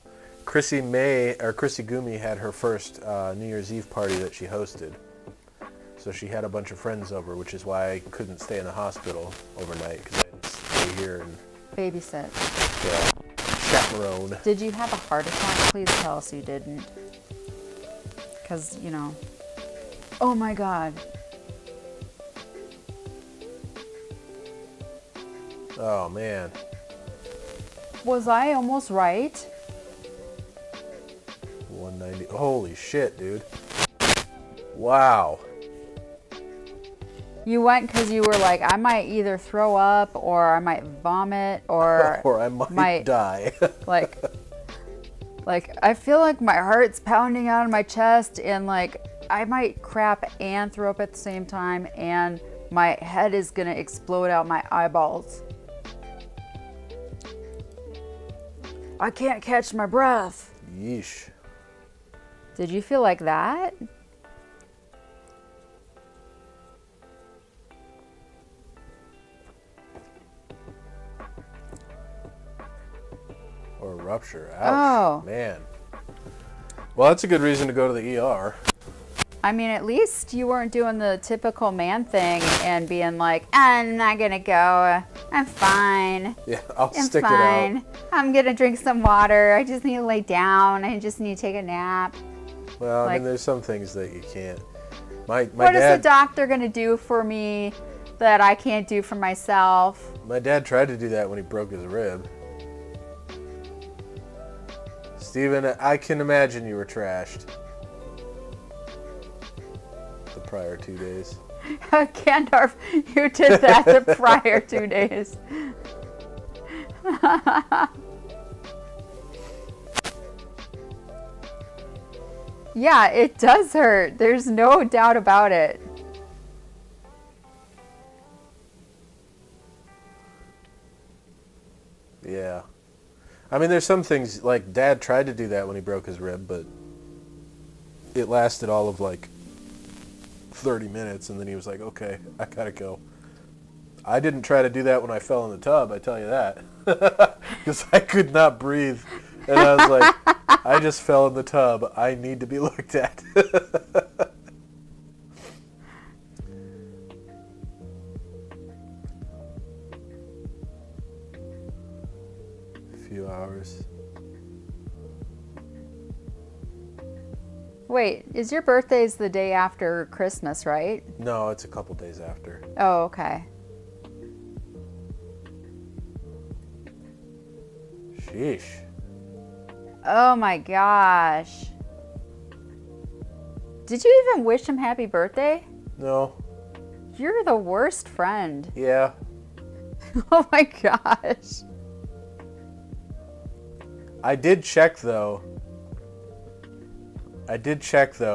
Gitchegumi had her first New Year's Eve party that she hosted. So she had a bunch of friends over, which is why I couldn't stay in the hospital overnight, because I had to stay here and Babysit. yeah, chaperone. Did you have a heart attack? Please tell us you didn't. Because, you know. Oh my God. Oh, man. Was I almost right? 190. Holy shit, dude. Wow. You went because you were like, I might either throw up or I might vomit or Or I might die. like I feel like my heart's pounding out of my chest and like I might crap and throw up at the same time and my head is gonna explode out my eyeballs. I can't catch my breath. Yeesh. Did you feel like that? Or a rupture. Ouch. Oh. Man. Well, that's a good reason to go to the ER. I mean, at least you weren't doing the typical man thing and being like, I'm not gonna go. I'm fine. Yeah, I'll I'm stick fine. it out. I'm gonna drink some water. I just need to lay down. I just need to take a nap. Well, I Like- mean, there's some things that you can't. My What is dad, the doctor gonna do for me that I can't do for myself? my dad tried to do that when he broke his rib. Steven, I can imagine you were trashed the prior 2 days. Gandalf, you did that the prior 2 days. Yeah, it does hurt. There's no doubt about it. Yeah. I mean, there's some things, like, Dad tried to do that when he broke his rib, but it lasted all of, like, 30 minutes, and then he was like, okay, I gotta go. I didn't try to do that when I fell in the tub, I tell you that. Because I could not breathe. And I was like, I just fell in the tub. I need to be looked at. Few hours. Wait, is your birthday's the day after Christmas, right? No, it's a couple days after. Oh, okay. Sheesh. Oh my gosh. Did you even wish him happy birthday? No. You're the worst friend. Yeah. Oh my gosh. I did check though.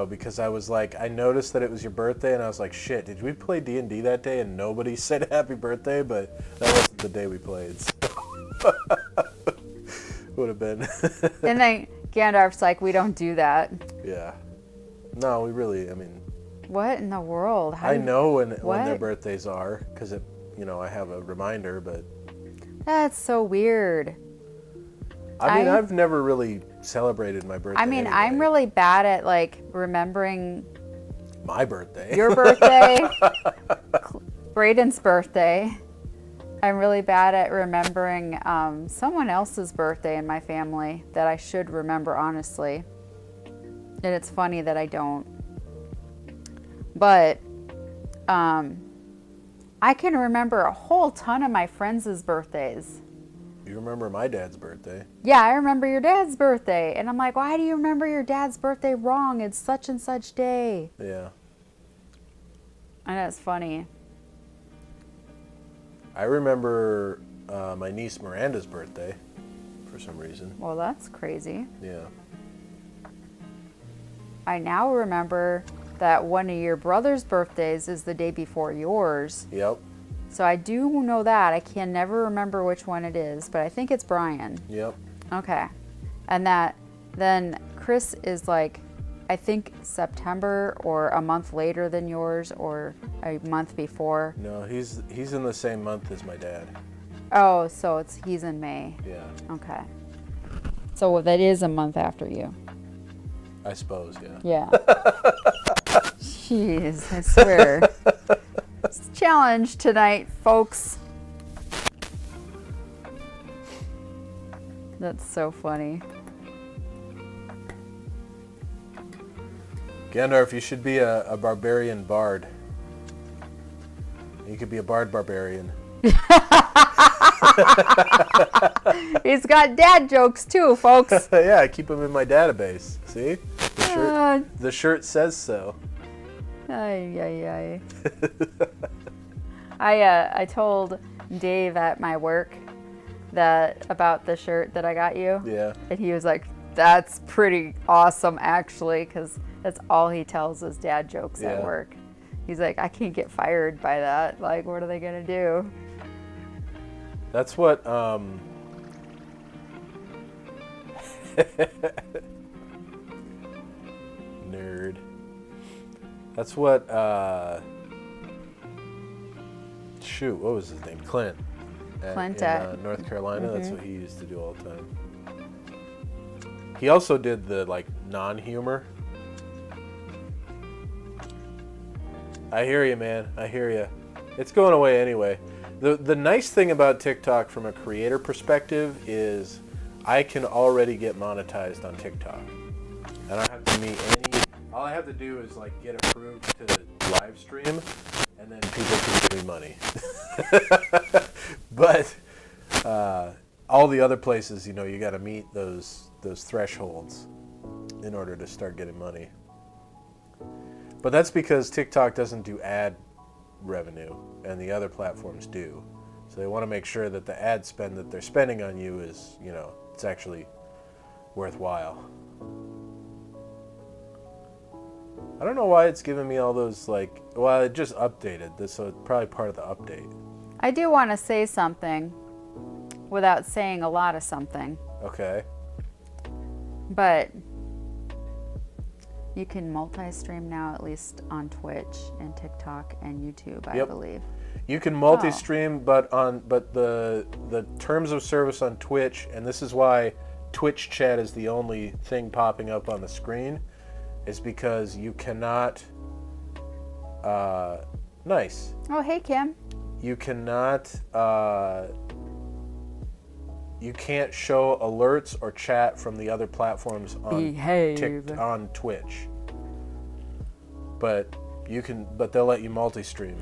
Because I was like, I noticed that it was your birthday, and I was like, shit, did we play D&D that day and nobody said happy birthday? But that wasn't the day we played. So. Would have been. And then Gandalf's like, we don't do that. Yeah. No, we really, I mean. What in the world? I know when their what? birthdays are, because I have a reminder, but. That's so weird. I mean, I've never really celebrated my birthday. I mean, anyway. I'm really bad at like remembering my birthday. your birthday, Braden's birthday. I'm really bad at remembering someone else's birthday in my family that I should remember, honestly. And it's funny that I don't. But I can remember a whole ton of my friends' birthdays. You remember my dad's birthday? Yeah, I remember your dad's birthday. And I'm like, why do you remember your dad's birthday wrong? It's such and such day. Yeah. And that's funny. I remember my niece Miranda's birthday for some reason. Well, that's crazy. Yeah. I now remember that one of your brother's birthdays is the day before yours. Yep. So I do know that. I can never remember which one it is, but I think it's Brian. Yep. Okay. And then Chris is like, I think September or a month later than yours or a month before. No, he's in the same month as my dad. Oh, so he's in May. Yeah. Okay. So that is a month after you. I suppose, yeah. Yeah. Jeez, I swear. It's a challenge tonight, folks. That's so funny. Gandalf, you should be a barbarian bard. You could be a bard barbarian. He's got dad jokes too, folks. Yeah, I keep them in my database. See? The shirt says so. Ay. I told Dave at my work that about the shirt that I got you. Yeah. And he was like, that's pretty awesome, actually, because that's all he tells is dad jokes at work. He's like, I can't get fired by that. Like, what are they going to do? That's what, nerd. That's what, shoot, what was his name? Clint. Clint in North Carolina. That's what he used to do all the time. He also did the, like, non-humor. I hear you, man. I hear you. It's going away anyway. The nice thing about TikTok from a creator perspective is I can already get monetized on TikTok. I don't have to meet any... All I have to do is, like, get approved to live stream, and then people can give me money. But all the other places, you know, you got to meet those thresholds in order to start getting money. But that's because TikTok doesn't do ad revenue, and the other platforms do. So they want to make sure that the ad spend that they're spending on you is, you know, it's actually worthwhile. I don't know why it's giving me all those, like, well, it just updated this, so it's probably part of the update. I do want to say something without saying a lot of something. Okay. But you can multi-stream now, at least on Twitch and TikTok and YouTube, I believe. You can multi-stream, but the terms of service on Twitch, and this is why Twitch chat is the only thing popping up on the screen, is because you cannot. Nice. Oh, hey, Kim. You cannot. You can't show alerts or chat from the other platforms on Twitch. But you can. But they'll let you multi-stream,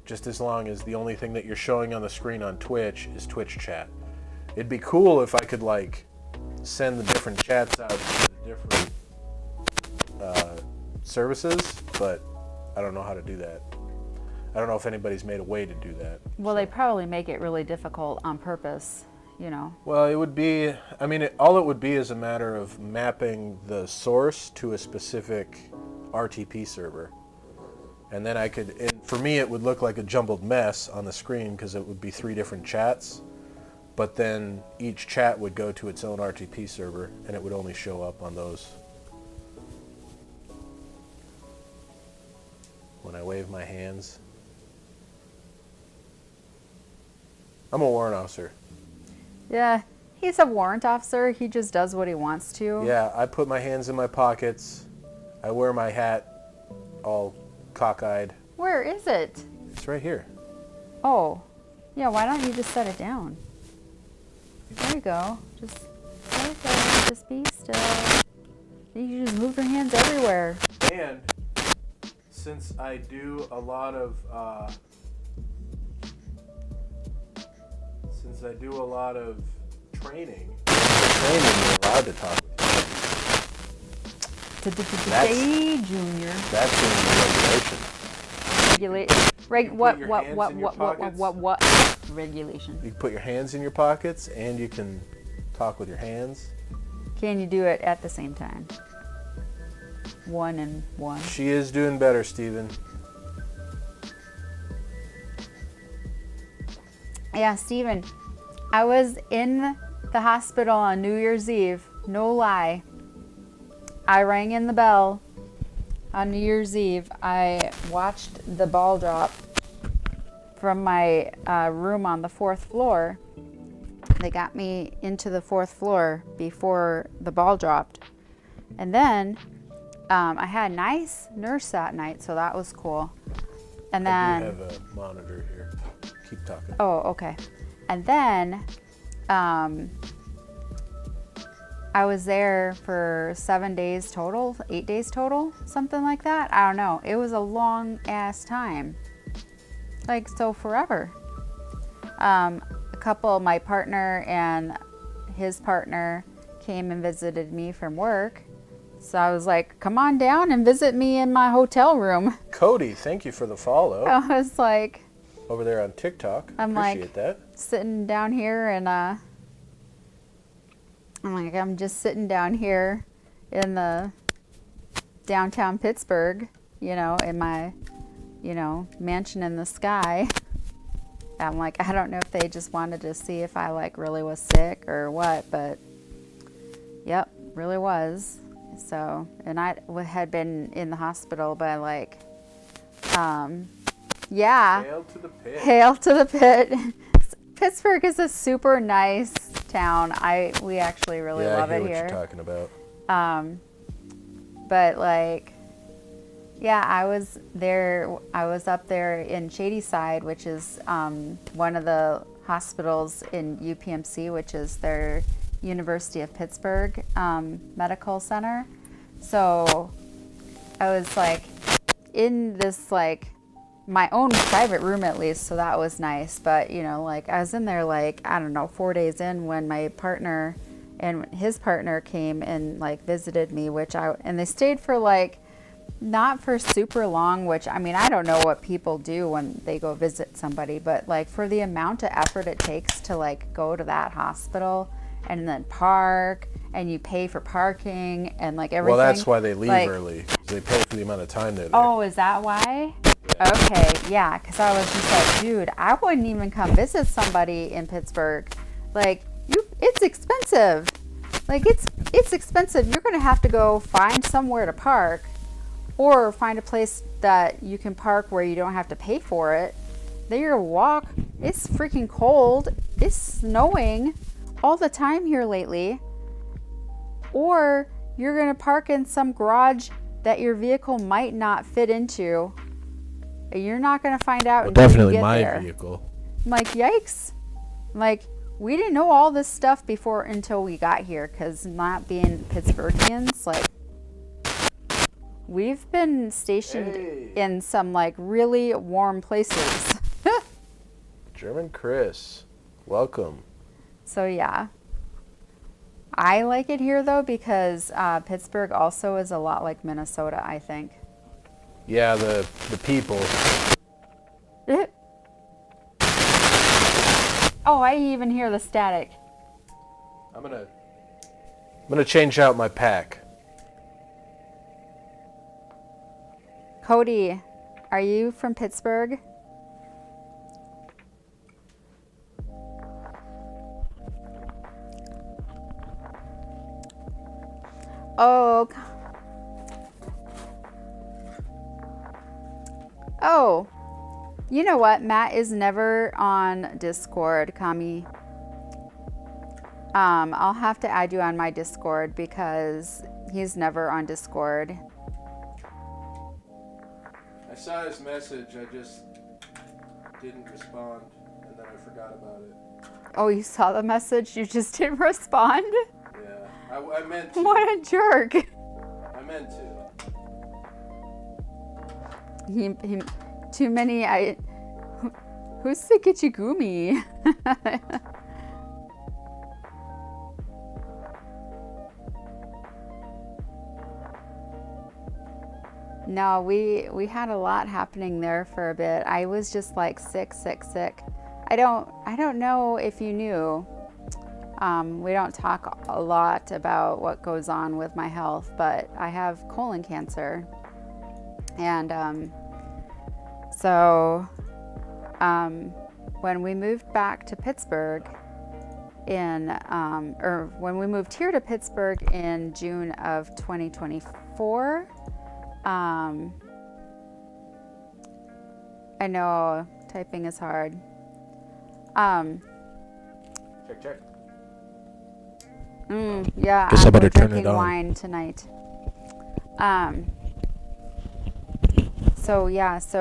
just as long as the only thing that you're showing on the screen on Twitch is Twitch chat. It'd be cool if I could, like, send the different chats out to the different services, but I don't know how to do that. I don't know if anybody's made a way to do that. Well, they probably make it really difficult on purpose, you know. Well, it would be, I mean, all it would be is a matter of mapping the source to a specific RTP server. And then I could, and for me, it would look like a jumbled mess on the screen because it would be 3 different chats. But then each chat would go to its own RTP server, and it would only show up on those. When I wave my hands. I'm a warrant officer. Yeah, He's a warrant officer. He just does what he wants to. Yeah, I put my hands in my pockets. I wear my hat all cockeyed. Where is it? It's right here. Oh, yeah, why don't you just set it down? There you go. Just set it down. Just be still. You just move your hands everywhere. And since I do a lot of training, you're allowed to talk with you. Hey, Junior. That's in the regulation. What? Regulation. You can put your hands in your pockets and you can talk with your hands. Can you do it at the same time? 1 and 1. She is doing better, Steven. Yeah, Steven, I was in the hospital on New Year's Eve. No lie. I rang in the bell on New Year's Eve. I watched the ball drop from my room on the 4th floor. They got me into the 4th floor before the ball dropped. And then I had a nice nurse that night, so that was cool. And then I do have a monitor here. Keep talking. Oh, okay. And then I was there for 7 days total, 8 days total, something like that. I don't know. It was a long ass time. Like, so forever. My partner and his partner came and visited me from work. So I was like, come on down and visit me in my hotel room. Cody, thank you for the follow. I was like, over there on TikTok. I'm Appreciate that. Sitting down here and I'm just sitting down here in the downtown Pittsburgh, in my, mansion in the sky. I'm like, I don't know if they just wanted to see if I really was sick or what, but yep, really was. So, and I had been in the hospital by yeah. Hail to the pit. Hail to the pit. Pittsburgh is a super nice town. We actually really love it here. Yeah, I hear what you're talking about. But yeah, I was up there in Shadyside, which is one of the hospitals in UPMC, which is their University of Pittsburgh Medical Center. So I was in this my own private room at least, so that was nice. But I was in there I don't know, 4 days in when my partner and his partner came and visited me, and they stayed for not for super long, which I don't know what people do when they go visit somebody, but for the amount of effort it takes to go to that hospital and then park, and you pay for parking and everything. Well, that's why they leave early. They pay for the amount of time they're there. Oh, is that why? Yeah. Okay, yeah, because I was just dude, I wouldn't even come visit somebody in Pittsburgh. It's expensive. It's expensive. You're gonna have to go find somewhere to park, or find a place that you can park where you don't have to pay for it. Then you're gonna walk. It's freaking cold. It's snowing all the time here lately. Or you're gonna park in some garage that your vehicle might not fit into. You're not gonna find out. Well, definitely you get my there. vehicle. I'm yikes. We didn't know all this stuff before until we got here, because not being Pittsburghians, we've been stationed in some really warm places. German Chris, welcome. So yeah, I like it here though, because Pittsburgh also is a lot like Minnesota, I think. Yeah, the people. Oh, I even hear the static. I'm gonna change out my pack. Cody, are you from Pittsburgh? Oh, you know what? Matt is never on Discord, Kami. I'll have to add you on my Discord because he's never on Discord. I saw his message, I just didn't respond, and then I forgot about it. Oh, you saw the message? You just didn't respond? Yeah, I meant to. What a jerk. I meant to. He too many, who's the Gitchegumi? No, we had a lot happening there for a bit. I was just like sick. I don't know if you knew. We don't talk a lot about what goes on with my health, but I have colon cancer. And when we moved back to Pittsburgh when we moved here to Pittsburgh in June of 2024, I know typing is hard. Check. Yeah, Guess I better turn drinking it on. wine tonight. So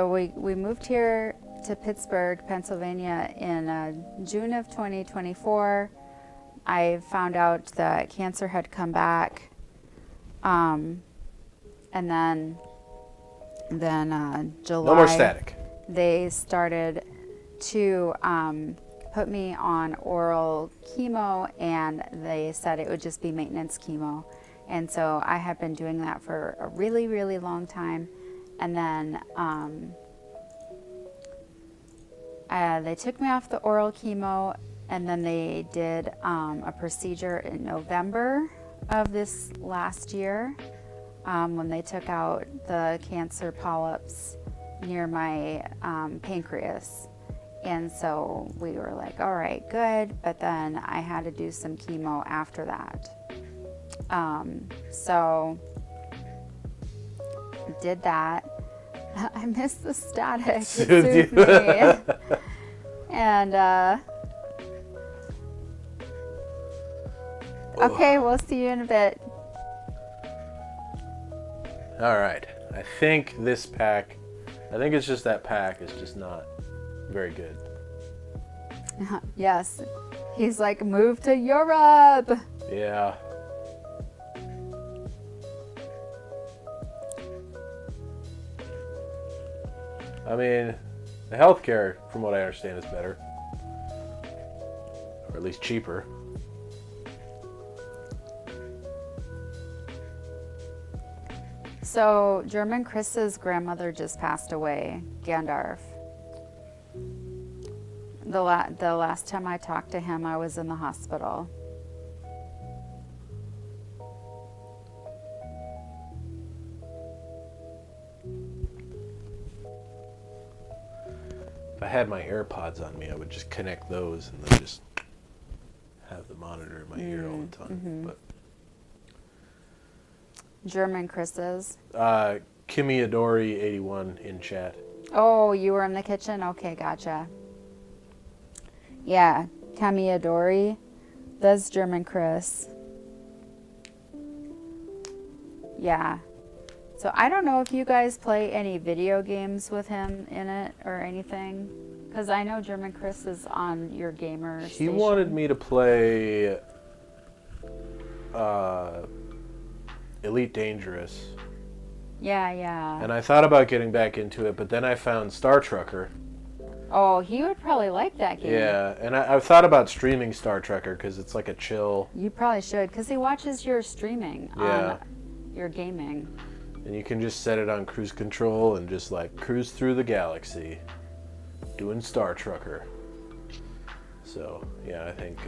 we moved here to Pittsburgh, Pennsylvania in June of 2024. I found out that cancer had come back. And then July. No more static. They started to put me on oral chemo, and they said it would just be maintenance chemo. And so I had been doing that for a really, really long time. And then they took me off the oral chemo, and then they did a procedure in November of this last year. When they took out the cancer polyps near my pancreas. And so we were like, all right, good. But then I had to do some chemo after that. So did that. I missed the static. It soothed me. And okay, we'll see you in a bit. All right. I think it's just that pack is just not very good. Yes. He's like, move to Europe. Yeah. I mean, the healthcare, from what I understand, is better. Or at least cheaper. So German Chris's grandmother just passed away, Gandalf. The last time I talked to him, I was in the hospital. If I had my AirPods on me, I would just connect those and then just have the monitor in my ear all the time. Mm-hmm. But German Chris's. Kimmy Adori 81 in chat. Oh, you were in the kitchen? Okay, gotcha. Yeah, Kamiadori. That's German Chris. Yeah. So I don't know if you guys play any video games with him in it or anything. Because I know German Chris is on your gamer He station. wanted me to play Elite Dangerous. Yeah. And I thought about getting back into it, but then I found Star Trekker. Oh, he would probably like that game. Yeah, and I've thought about streaming Star Trekker because it's like a chill. You probably should, because he watches your streaming on your gaming. And you can just set it on cruise control and just like cruise through the galaxy doing Star Trekker. So, yeah, I think...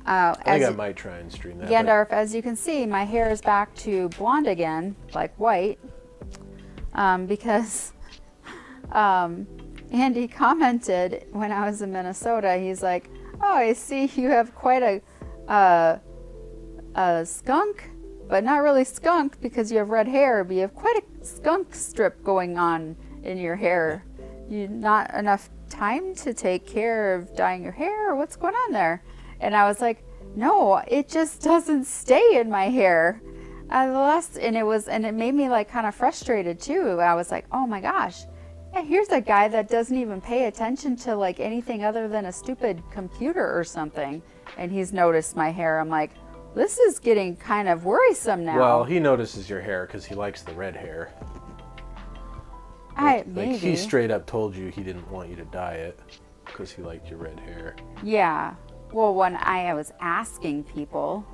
I think I might try and stream that. Gandalf, as you can see, my hair is back to blonde again, like white, because Andy commented when I was in Minnesota. He's like, "Oh, I see you have quite a skunk, but not really skunk because you have red hair, but you have quite a skunk strip going on in your hair. Not enough time to take care of dyeing your hair, or what's going on there? And I was like, no, it just doesn't stay in my hair. And it made me like kind of frustrated too. I was like, oh my gosh, yeah, here's a guy that doesn't even pay attention to like anything other than a stupid computer or something, and he's noticed my hair. I'm like, this is getting kind of worrisome now. Well, he notices your hair because he likes the red hair. Maybe. He straight up told you he didn't want you to dye it because he liked your red hair. Yeah. Well, when I was asking people,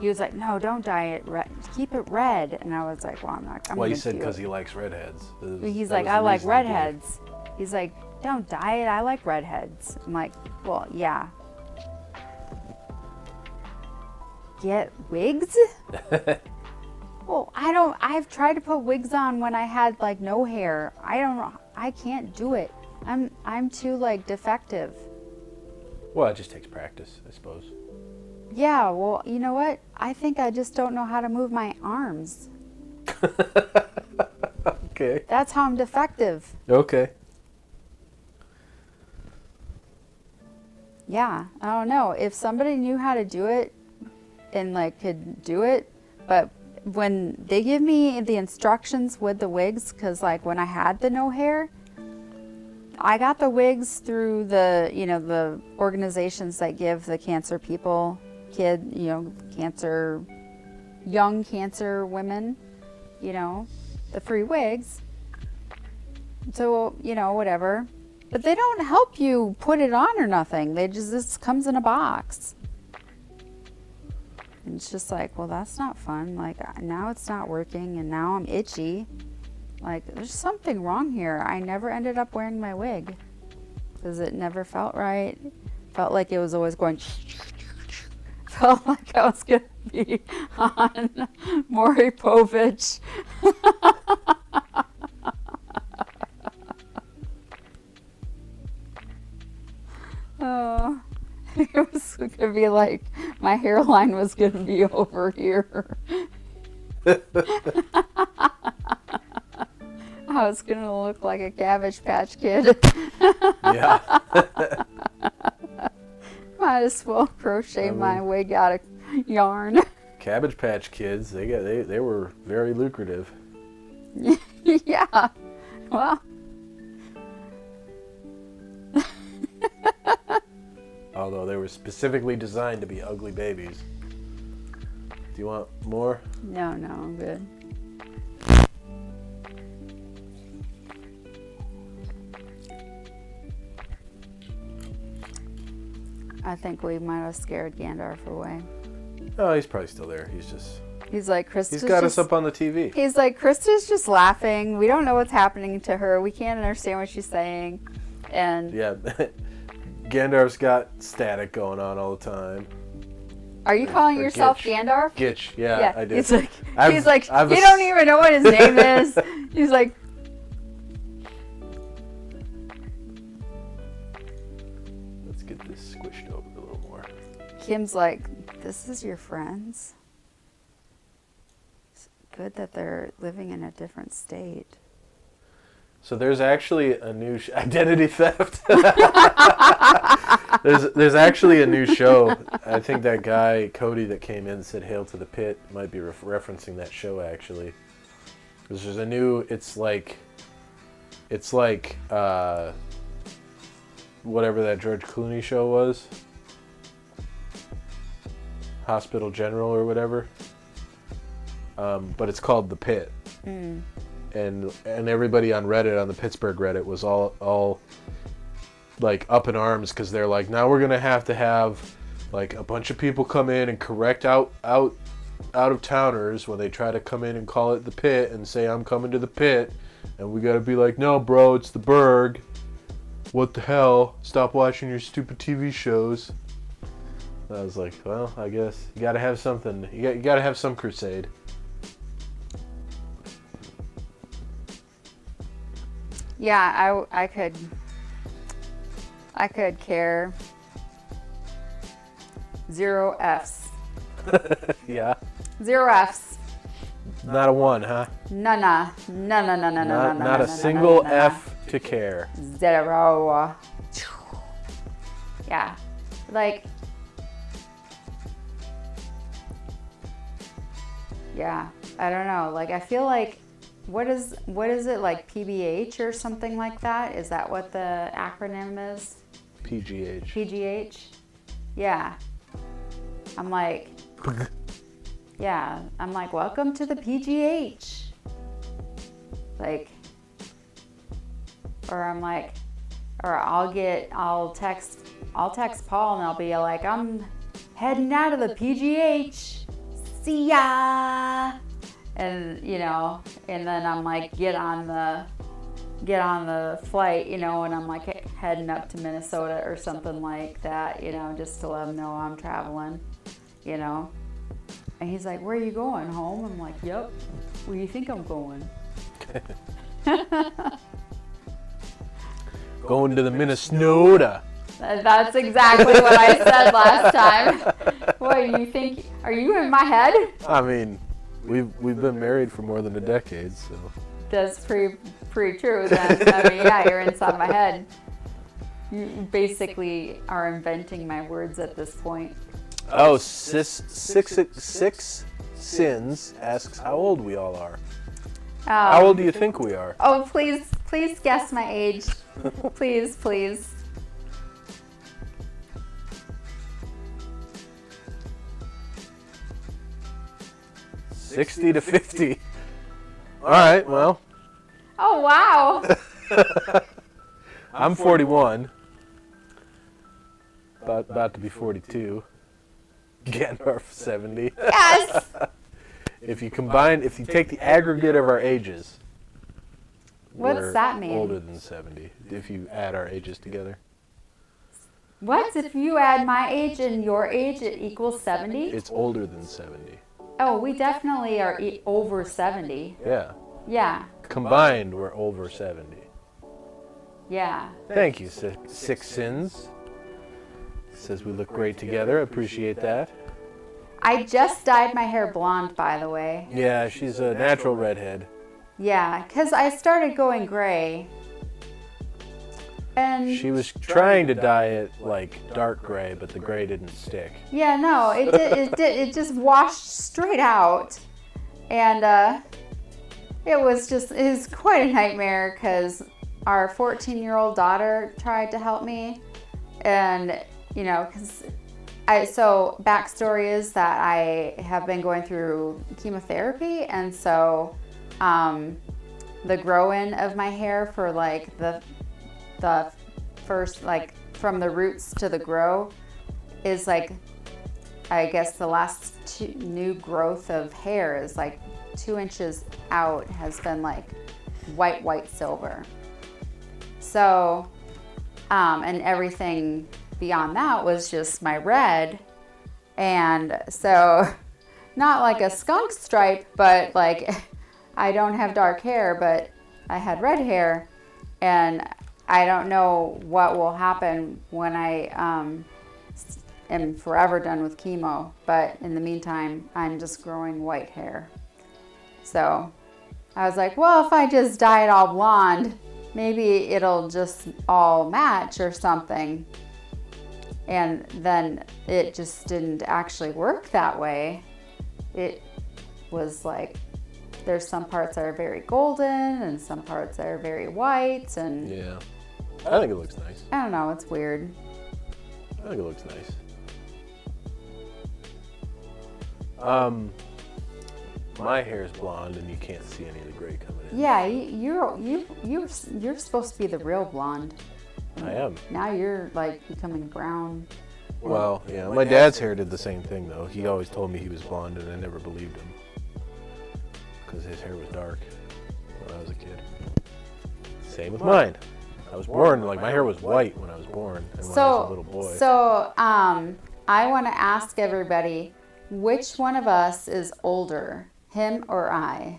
he was like, no, don't dye it red. Keep it red. And I was like, well, I'm not. Well, he said because he likes redheads. He's like, I like redheads. He's like, don't dye it. I like redheads. I'm like, well, yeah. Get wigs? Well, I've tried to put wigs on when I had like no hair. I don't know. I can't do it. I'm too like defective. Well, it just takes practice, I suppose. Yeah, well, you know what? I think I just don't know how to move my arms. Okay. That's how I'm defective. Okay. Yeah, I don't know. If somebody knew how to do it and like could do it, but when they give me the instructions with the wigs, because like when I had the no hair, I got the wigs through the organizations that give the cancer people, young cancer women, the free wigs. So, whatever. But they don't help you put it on or nothing. This comes in a box. And it's just like, well, that's not fun. Like, now it's not working, and now I'm itchy. Like, there's something wrong here. I never ended up wearing my wig because it never felt right. Felt like it was always going. Felt like I was going to be on Maury Povich. Oh. It was going to be like my hairline was going to be over here. I was going to look like a Cabbage Patch Kid. Yeah. Might as well crochet my wig out of yarn. Cabbage Patch Kids, they were very lucrative. Yeah. Well. Although they were specifically designed to be ugly babies. Do you want more? No, I'm good. I think we might have scared Gandalf away. Oh, he's probably still there. He's like, Krista's He's got us up on the TV. He's like, Krista's just laughing. We don't know what's happening to her. We can't understand what she's saying. And yeah, Gandalf's got static going on all the time. Are you calling yourself Gitch. Gandalf? Gitch, yeah, I did. He's like, you don't even know what his name is. He's like, let's get this squished over a little more. Kim's like, this is your friends? It's good that they're living in a different state. So there's actually a new identity theft. There's actually a new show. I think that guy Cody that came in said "Hail to the Pit" might be referencing that show actually. There's a new. It's like whatever that George Clooney show was, Hospital General or whatever. But it's called The Pit. Mm. And everybody on Reddit, on the Pittsburgh Reddit, was all like up in arms because they're like, now we're gonna have like a bunch of people come in and correct out of towners when they try to come in and call it the Pit and say I'm coming to the Pit, and we gotta be like, no, bro, it's the Berg. What the hell? Stop watching your stupid TV shows. And I was like, well, I guess you gotta have something. You gotta have some crusade. Yeah, I could care 0 Fs. Yeah. 0 Fs. Not a one, huh? No. Not a single F to care. 0. Yeah. Like, yeah, I don't know. Like, I feel like, what is it, like PBH or something like that? Is that what the acronym is? PGH. PGH? Yeah. I'm like, yeah, I'm like, welcome to the PGH. Like, or I'm like, or I'll text Paul and I'll be like, I'm heading out of the PGH. See ya. And, you know, and then I'm like, get on the flight, you know, and I'm like heading up to Minnesota or something like that, you know, just to let him know I'm traveling, you know. And he's like, where are you going? Home? I'm like, yep. Where do you think I'm going? Going to the Minnesota. That's exactly what I said last time. What, you think, are you in my head? I mean, we've been married for more than a decade, so. That's pretty true then. I mean, yeah, you're inside my head. You basically are inventing my words at this point. Oh, Six Sins asks how old we all are. How old do you think we are? Oh, please guess my age. Please. 60 to 50. All right, well. Oh, wow. I'm 41. About to be 42. Gandalf 70. Yes. If you take the aggregate of our ages, What's we're that mean? older than 70. If you add our ages together. What? If you add my age and your age, it equals 70? It's older than 70. Oh, we definitely are over 70. Yeah. Yeah. Combined, we're over 70. Yeah. Thank you, Six Sins. Says we look great together. I appreciate that. I just dyed my hair blonde, by the way. Yeah, she's a natural redhead. Yeah, because I started going gray. And She was trying to dye it like dark gray, but the gray didn't stick. yeah, no, it just washed straight out. And it was quite a nightmare because our 14-year-old daughter tried to help me. And, you know, so backstory is that I have been going through chemotherapy, and so the grow-in of my hair for like the first, like from the roots to the grow is like, I guess the last new growth of hair is like 2 inches out, has been like white silver. So, and everything beyond that was just my red. And so, not like a skunk stripe, but like, I don't have dark hair, but I had red hair. And I don't know what will happen when I am forever done with chemo. But in the meantime, I'm just growing white hair. So I was like, well, if I just dye it all blonde, maybe it'll just all match or something. And then it just didn't actually work that way. It was like, there's some parts that are very golden and some parts that are very white. And Yeah. I think it looks nice. I don't know, it's weird. I think it looks nice. My hair is blonde, and you can't see any of the gray coming in. Yeah, you're supposed to be the real blonde. I am. Now you're like becoming brown. Well, yeah. My dad's hair did the same thing, though. He always told me he was blonde, and I never believed him because his hair was dark when I was a kid. Same with mine. I was born like my hair was white when I was born, and when I was a little boy. So I want to ask everybody, which one of us is older, him or I?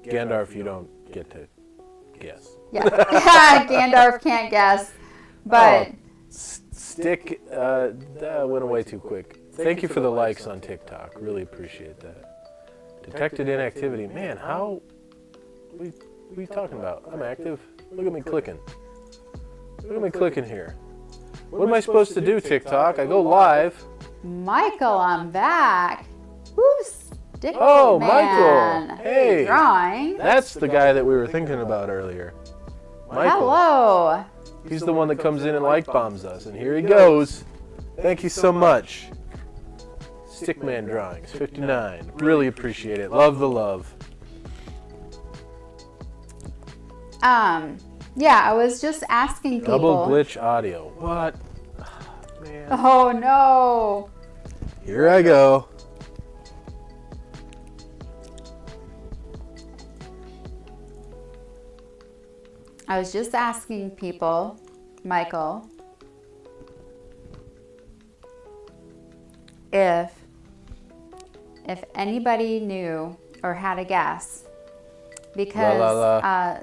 Gandalf, you don't get to guess. Yeah, Gandalf can't guess, but Stick that went away too quick. Thank you for the likes on TikTok. Really appreciate that. Detected inactivity. Man, how What are you talking about? I'm active. Look at me clicking. Look at me clicking here. What am I supposed to do, TikTok? I go live. Michael, I'm back. Who's Stick Oh, Man? Michael. Hey. Drawing. That's the guy that we were thinking about earlier. Michael. Hello. He's the one that comes in and like bombs us. And here he goes. Thank you so much. Stickman Drawings, 59. Really appreciate it. Love the love. Yeah, I was just asking people. Double glitch audio. What? Man. Oh no. Here I go. I was just asking people, Michael, if anybody knew or had a guess, because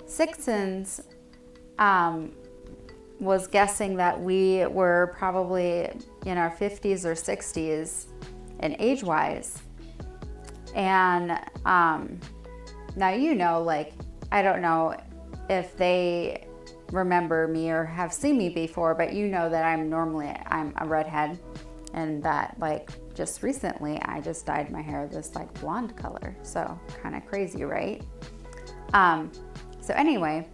Sixons was guessing that we were probably in our 50s or 60s in age-wise. And now, you know, like, I don't know if they remember me or have seen me before, but you know that I'm a redhead, and that, like, just recently I just dyed my hair this like blonde color. So kind of crazy, right? So anyway,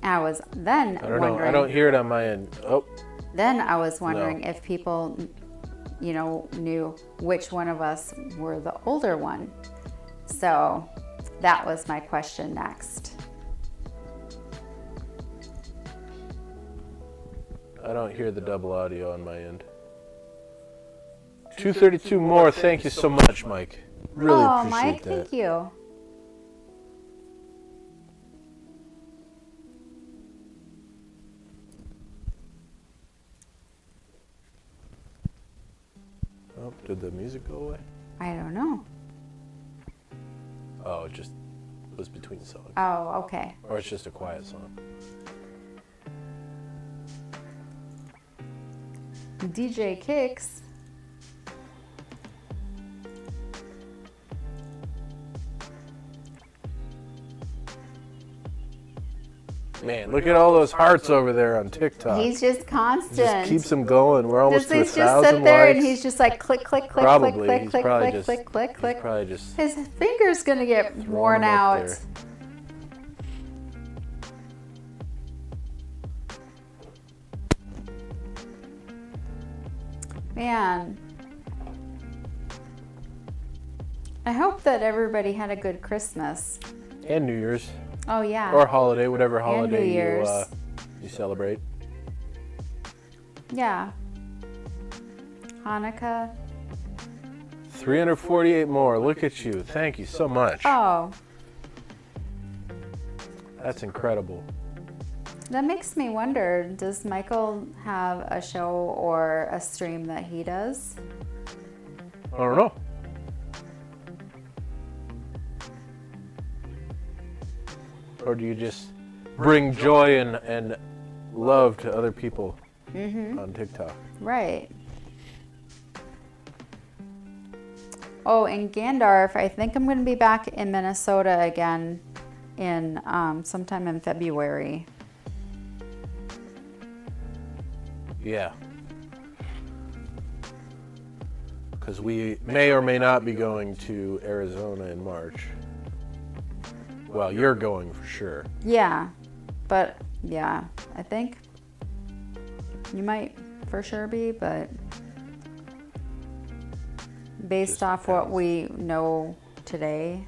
I was then wondering. I don't hear it on my end. Oh. Then I was wondering if people, you know, knew which one of us were the older one. So that was my question next. I don't hear the double audio on my end. 232 more. Thank you so much, Mike. Really appreciate Mike, that. thank you. Oh, did the music go away? I don't know. Oh, it just was between songs. Oh, okay. Or it's just a quiet song. DJ Kicks. Man, look at all those hearts over there on TikTok. He's just constant. Just keeps them going. We're almost to 1,000 likes. Does he just sit there and he's just like click, click, click, Probably. click, He's click, probably click, just, click, click, click. He's probably just his finger's gonna get worn them up out. there. Man. I hope that everybody had a good Christmas. And New Year's. Oh yeah. Or holiday, whatever New holiday Year's. you celebrate. Yeah. Hanukkah. 348 more. Look at you. Thank you so much. Oh, That's incredible. that makes me wonder, does Michael have a show or a stream that he does? I don't know. Or do you just bring joy and love to other people on TikTok? Right. Oh, and Gandalf, I think I'm going to be back in Minnesota again in sometime in February. Yeah. Because we may or may not be going to Arizona in March. Well, you're going for sure. Yeah, but yeah, I think you might for sure be, but based Just off what depends. we know today,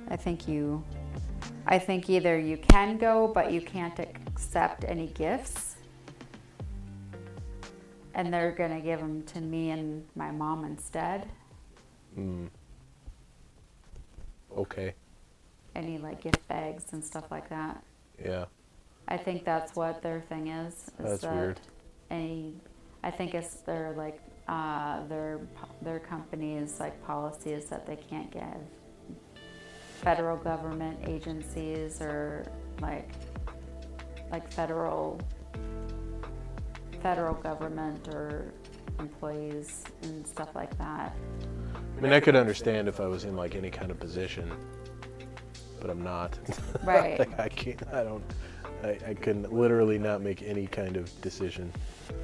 I think either you can go, but you can't accept any gifts, and they're gonna give them to me and my mom instead. Okay. Any like gift bags and stuff like that. Yeah. I think that's what their thing is That's that weird. I think it's their like their company's like policies that they can't give federal government agencies or like federal government or employees and stuff like that. I mean, I could understand if I was in like any kind of position but I'm not. Right. Like I can literally not make any kind of decision.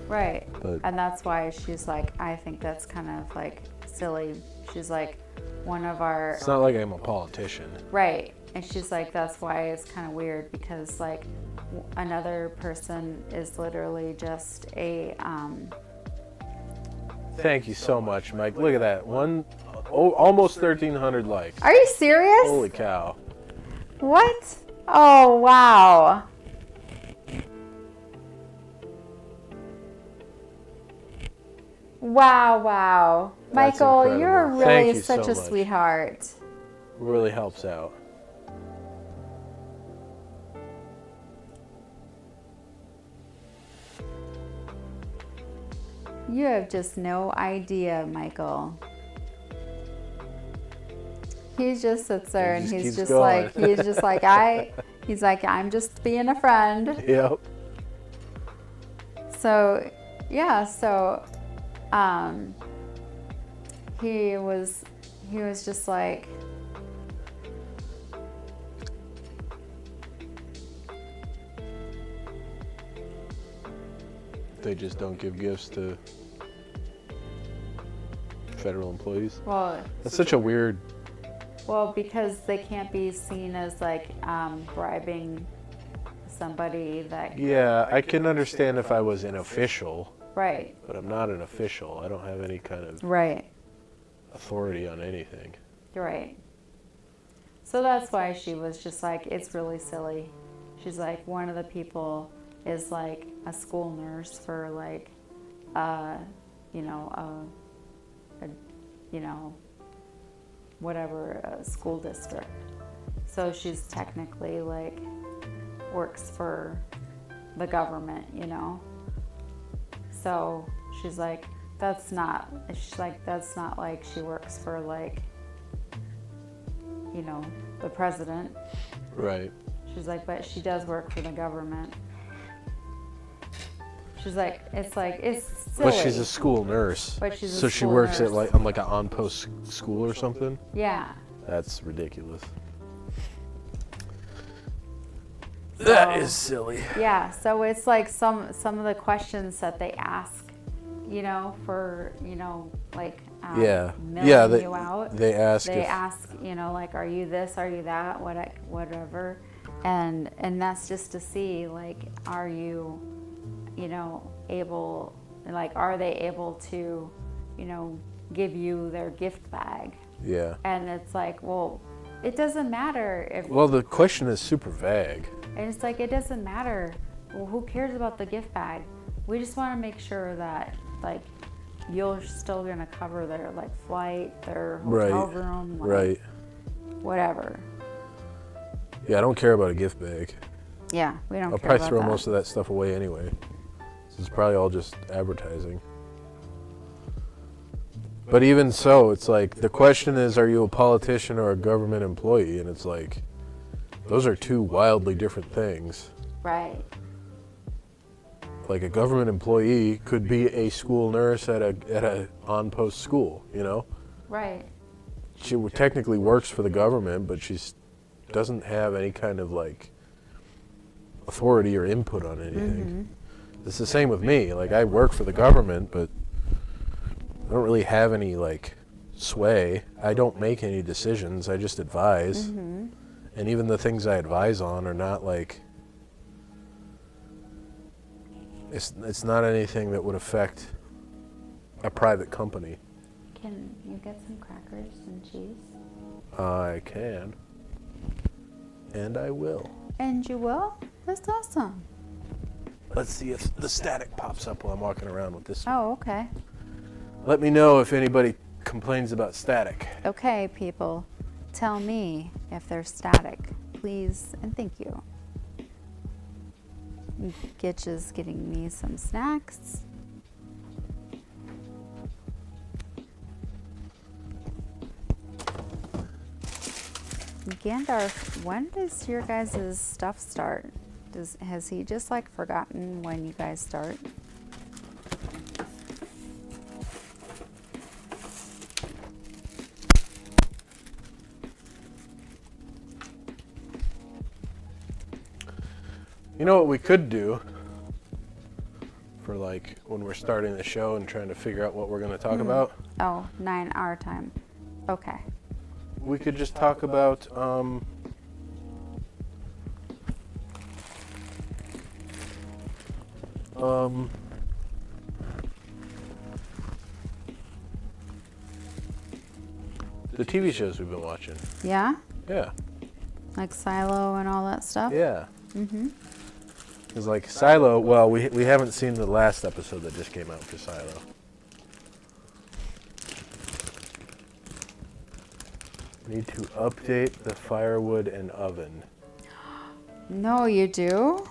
Right. But And that's why she's like, I think that's kind of like silly. She's like, one of our. It's not like I'm a politician. Right. And she's like, that's why it's kind of weird because like another person is literally just a. Thank you so much, Mike. Look at that. Almost 1,300 likes. Are you serious? Holy cow. What? Oh, wow. Wow. That's Michael, incredible. you're Thank really you such so a much. sweetheart. Really helps out. You have just no idea, Michael. He just sits there and he's just like, he's like, I'm just being a friend. Yep. So, yeah, he was just like, They just don't give gifts to federal employees. well, That's such a weird. because they can't be seen as like bribing somebody that, Yeah, I can understand if I was an official, right, but I'm not an official. I don't have any kind of right, authority on anything. right. So that's why she was just like, it's really silly. She's like, one of the people is like a school nurse for like, whatever school district. So she's technically like works for the government, So she's like, that's not like she works for like, the president. Right. She's like, but she does work for the government. She's like, it's silly. But she's a school nurse. But she's a so she school works nurse. on like an on-post school or something. Yeah. That's ridiculous. So, That is silly. Yeah, so it's like some of the questions that they ask, for, like Yeah. milling you out. They ask. They ask, like, are you this, are you that, whatever. And that's just to see, like, are you, able, like, are they able to, give you their gift bag? Yeah. And it's like, well, it doesn't matter if. Well, the question is super vague. And it's like, it doesn't matter. Well, who cares about the gift bag? We just want to make sure that, like, you're still going to cover their, like, flight, their hotel room, like, Right. whatever. Yeah, I don't care about a gift bag. Yeah, we don't I'll care probably about throw that. most of that stuff away anyway. So it's probably all just advertising. But even so, it's like, the question is, are you a politician or a government employee? And it's like, those are two wildly different things. Right. Like, a government employee could be a school nurse at a on-post school, Right. She technically works for the government, but she doesn't have any kind of, like, authority or input on anything. It's the same with me. Like, I work for the government, but I don't really have any, like, sway. I don't make any decisions. I just advise. And even the things I advise on are not, like, it's not anything that would affect a private company. Can you get some crackers and cheese? I can. And I will. And you will? That's awesome. Let's see if the static pops up while I'm walking around with this. Oh, okay. Let me know if anybody complains about static. Okay, people. Tell me if there's static, please, and thank you. Gitch is getting me some snacks. Gandalf, when does your guys' stuff start? Has he just like forgotten when you guys start? You know what we could do for like when we're starting the show and trying to figure out what we're going to talk about? Oh, 9 our time. Okay. We could just talk about the TV shows we've been watching. Yeah? Yeah. Like Silo and all that stuff? Yeah. Mm-hmm. Because like Silo, well, we haven't seen the last episode that just came out for Silo. Need to update the firewood and oven. No, you do?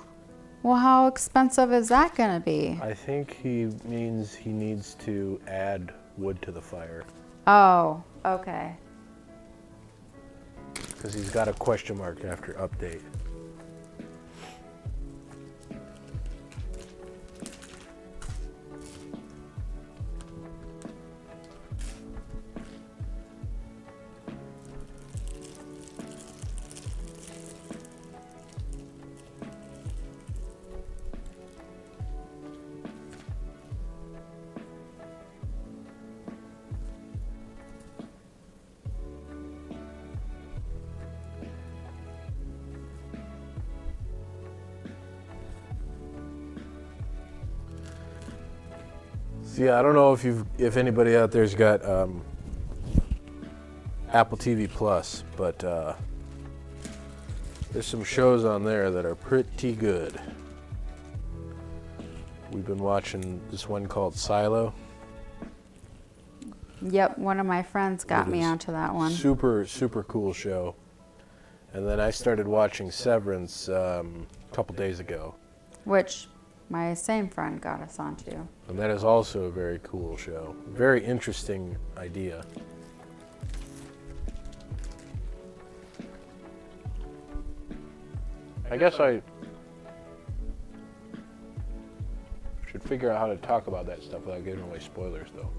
Well, how expensive is that going to be? I think he means he needs to add wood to the fire. Oh, okay. Because he's got a question mark after update. Yeah, I don't know if anybody out there's got Apple TV Plus, but there's some shows on there that are pretty good. We've been watching this one called Silo. Yep, one of my friends got me onto that one. Super, super cool show. And then I started watching Severance a couple days ago. Which my same friend got us onto. And that is also a very cool show. Very interesting idea. I guess I should figure out how to talk about that stuff without giving away spoilers, though.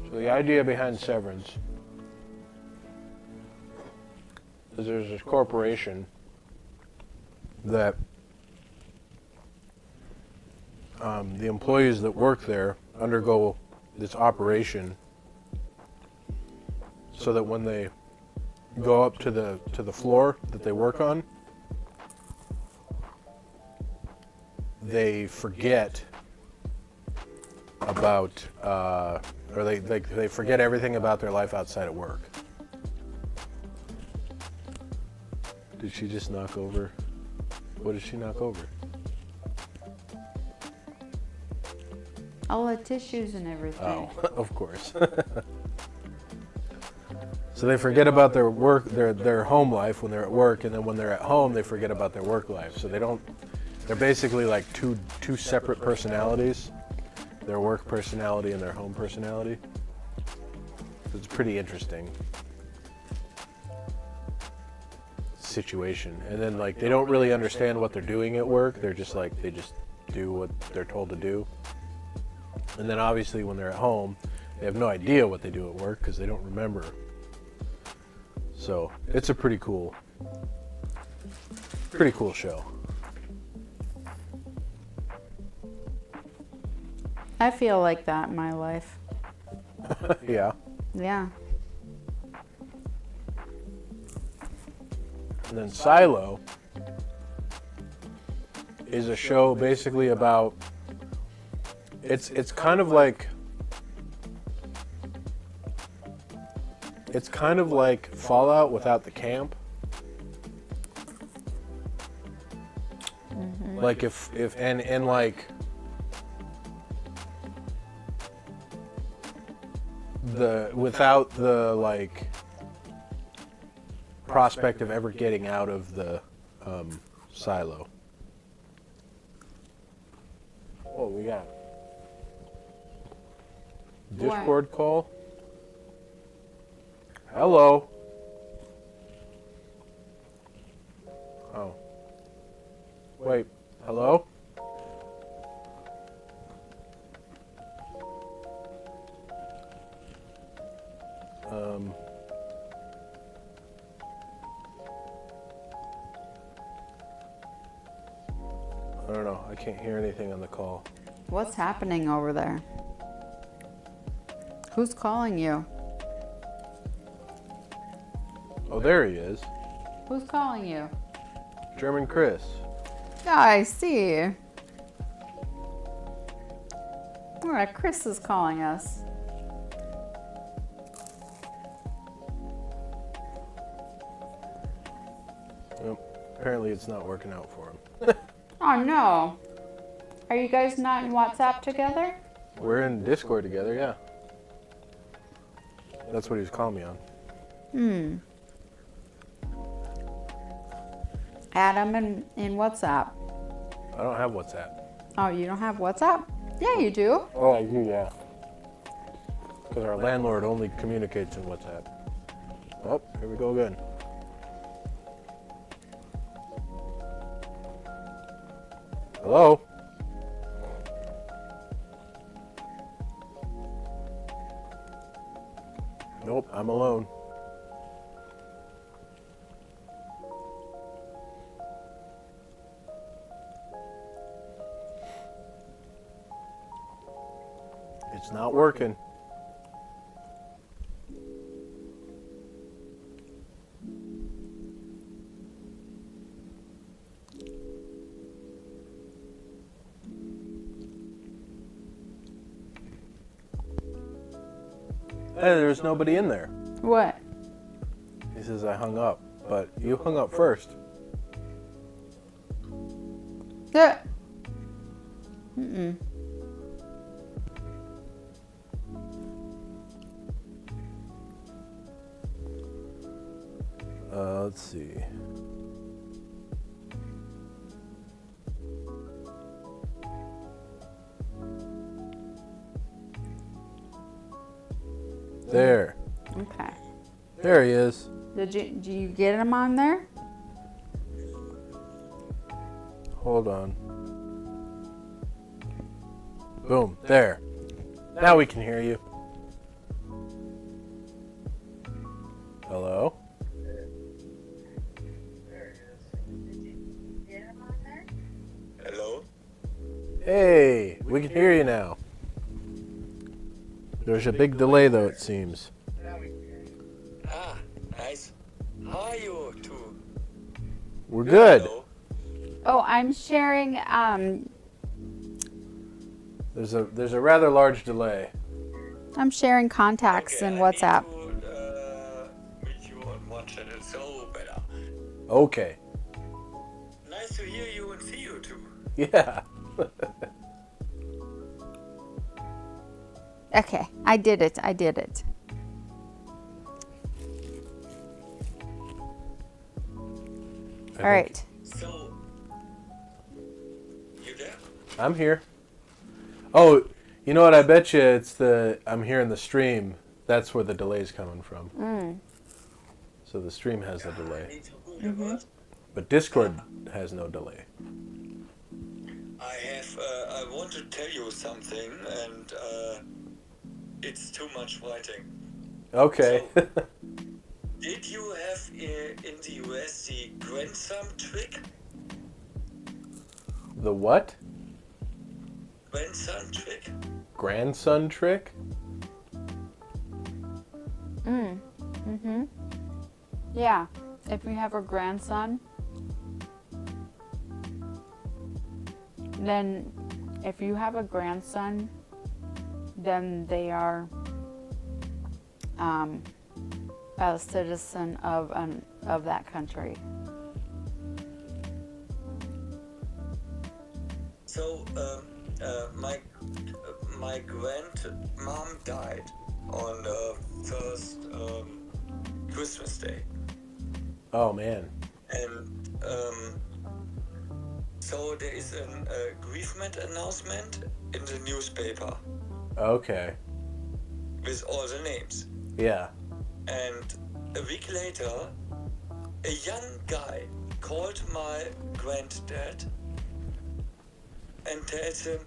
So the idea behind Severance is there's this corporation that the employees that work there undergo this operation so that when they go up to the floor that they work on, they forget about or they forget everything about their life outside of work. Did she just knock over? What did she knock over? All the tissues and everything. Oh, of course. So they forget about their work, their home life when they're at work, and then when they're at home, they forget about their work life. So they're basically like two separate personalities, their work personality and their home personality. So it's pretty interesting situation. And then like they don't really understand what they're doing at work. They're just like, they just do what they're told to do. And then obviously when they're at home, they have no idea what they do at work because they don't remember. So it's a pretty cool show. I feel like that in my life. Yeah. Yeah. And then Silo is a show basically about, it's kind of like Fallout without the camp. Mm-hmm. Like if and like without the like prospect of ever getting out of the silo. Oh, we got Discord call. Hello. Oh. Wait. Hello? I don't know. I can't hear anything on the call. What's happening over there? Who's calling you? Oh, there he is. Who's calling you? German Chris. Yeah, I see. All right, Chris is calling us. Well, apparently it's not working out for him. Oh no. Are you guys not in WhatsApp together? We're in Discord together, yeah. That's what he was calling me on. Add him in WhatsApp. I don't have WhatsApp. Oh, you don't have WhatsApp? Yeah, you do. Oh, I do, yeah. Because our landlord only communicates in WhatsApp. Oh, here we go again. Hello? Nope, I'm alone. It's not working. Hey, there's nobody in there. What? He says I hung up, but you hung up first. Yeah. Mm-mm. Let's see. There. Okay. There he is. Did you get him on there? Hold on. Boom. There. Now we can hear you. Hello? Hello? Hey, we can hear you now. There's a big delay though, it seems. Ah, nice. How are you two? We're good. Hello? Oh, I'm sharing. There's a rather large delay. I'm sharing contacts in I WhatsApp. need to meet you on one channel, so better. Okay. Nice to hear you and see you too. Yeah. Okay, I did it. I did it. All right. So, you there? I'm here. Oh, you know what? I bet you it's I'm hearing the stream. That's where the delay's coming from. So the stream has a delay. But Discord has no delay. I want to tell you something, and it's too much writing. Okay. Did you have in the US the grandson trick? The what? Grandson trick? Grandson trick? Yeah. If you have a grandson, then if you have a grandson, then they are a citizen of that country. So, my grandmom died on the first Christmas Day, Oh man. and so there is an bereavement announcement in the newspaper Okay. with all the names. Yeah. And a week later, a young guy called my granddad and tells him,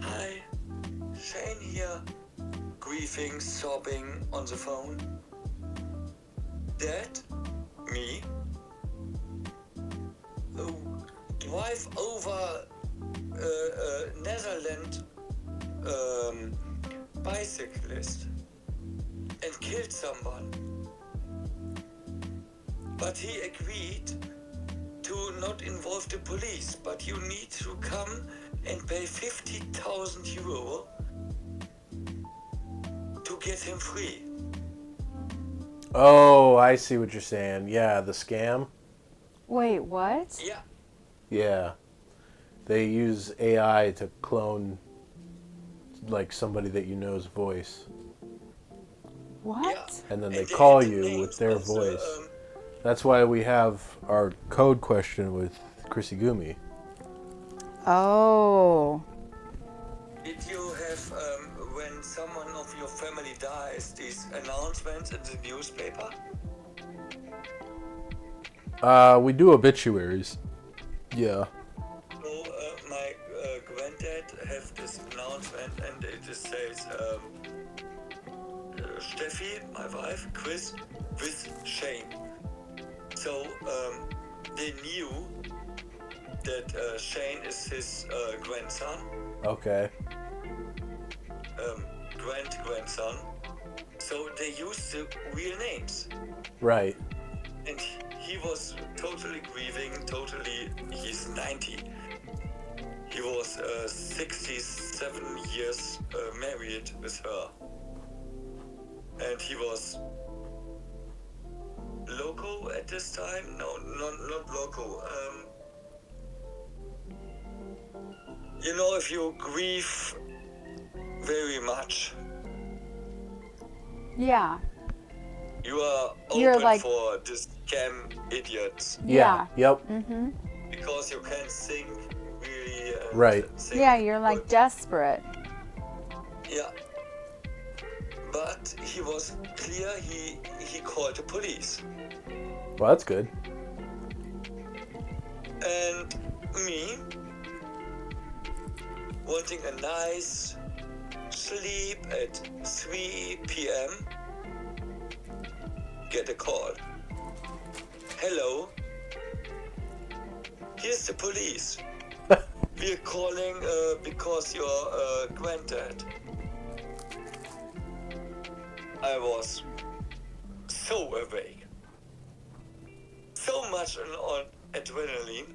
"Hi, Shane here," grieving, sobbing on the phone. "Dad, me, drive over Netherlands bicyclist and killed someone. But he agreed to not involve the police, but you need to come and pay 50,000 euro to get him free. Oh, I see what you're saying. Yeah, the scam. Wait, what? Yeah. Yeah. They use AI to clone like somebody that you know's voice. What? Yeah. And then they they call had the you with names their of the, voice. That's why we have our code question with Krissigumi. Oh. Did you have, when someone of your family dies, these announcements in the newspaper? We do obituaries. Yeah. So, my granddad have this announcement, and it just says, Steffi, my wife, Chris, with Shane. So, they knew that Shane is his grandson. Okay. Grandson. So they used the real names. Right. And he was totally grieving, he's 90. He was 67 years married with her. And he was loco at this time? No, not loco. You know, if you grieve very much, Yeah. you are You're open like- for this scam idiots Yeah. Yep. Mm-hmm. because you can think really. Right. Think Yeah, you're like good. desperate. Yeah. But he was clear. He called the police, Well, that's good. and me wanting a nice sleep at 3 p.m. get a call. Hello. Here's the police. We're calling because your granddad. I was so awake. So much on adrenaline.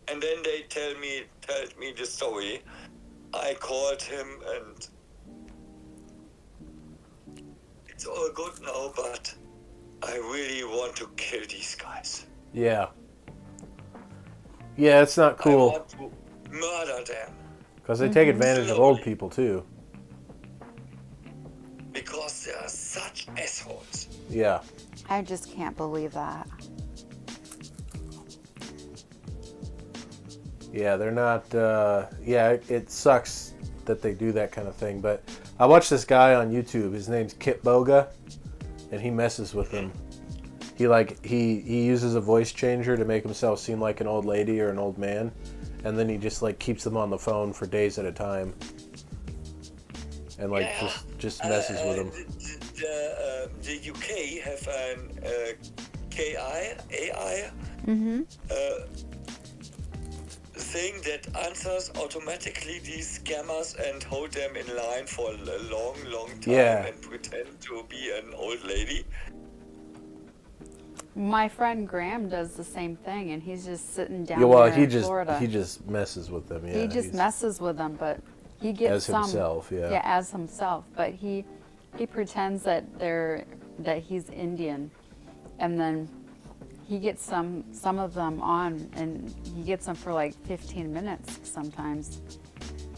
And then they told me the story. I called him and it's all good now, but I really want to kill these guys. Yeah. Yeah, it's not I cool want to murder them because they take advantage of old people too. because they are such assholes. Yeah. I just can't believe that. Yeah, they're not. It sucks that they do that kind of thing. But I watched this guy on YouTube. His name's Kit Boga, and he messes with them. He uses a voice changer to make himself seem like an old lady or an old man, and then he just like keeps them on the phone for days at a time, and like just messes with them. The UK have an AI Mm-hmm. thing that answers automatically these scammers and hold them in line for a long time Yeah. and pretend to be an old lady. My friend Graham does the same thing, and he's just sitting down Yeah, well, there in Florida. he just messes with them. Yeah, he just he's- messes with them, but he gets as some. himself. Yeah. as himself. But he pretends that he's Indian, and then he gets some of them on, and he gets them for like 15 minutes sometimes.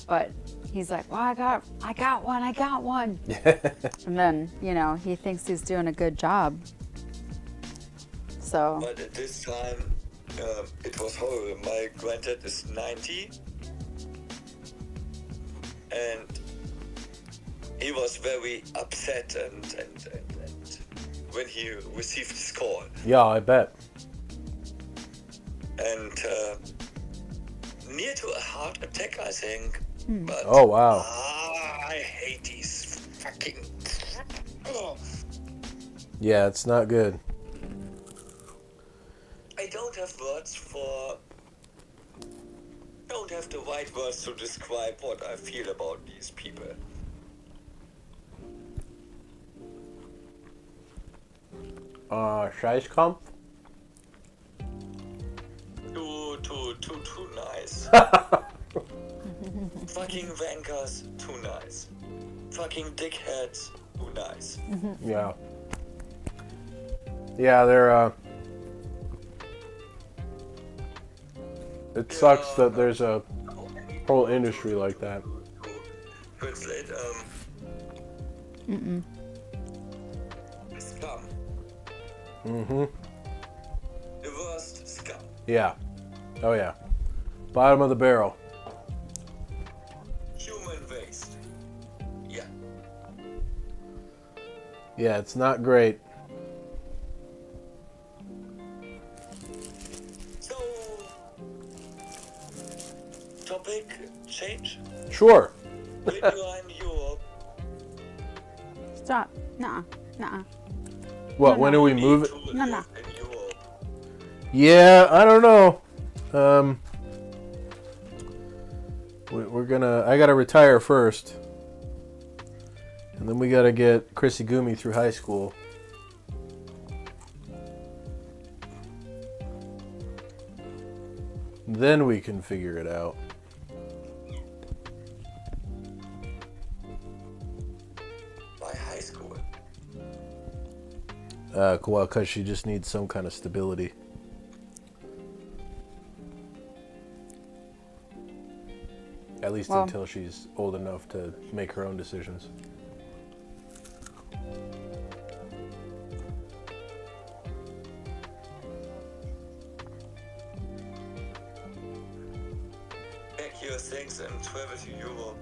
But he's like, "Well, I got one," and then he thinks he's doing a good job. So But at this time, it was horrible. My granddad is 90, and he was very upset and when he received this call. Yeah, I bet. And near to a heart attack, I think. But Oh, wow. I hate these fucking. Oh, Yeah, it's not good. I don't have words for have the right words to describe what I feel about these people. Scheißkampf? Too nice. Fucking wankers, too nice. Fucking dickheads, too nice. Yeah. Yeah, they're, it sucks that there's a whole industry like that. Translate, scum. Mm-hmm. The worst scum. Yeah. Oh, yeah. Bottom of the barrel. Human waste. Yeah. Yeah, it's not great. So, topic change? Sure. When you are in Europe, Stop. Nuh-uh. Nuh-uh. What, when do we move it? to No. live in Europe. Yeah, I don't know. I gotta retire first. And then we gotta get Krissigumi through high school. Then we can figure it out. By high school. Well, because she just needs some kind of stability. At least Well, until she's old enough to make her own decisions. Pack your things and travel to Europe.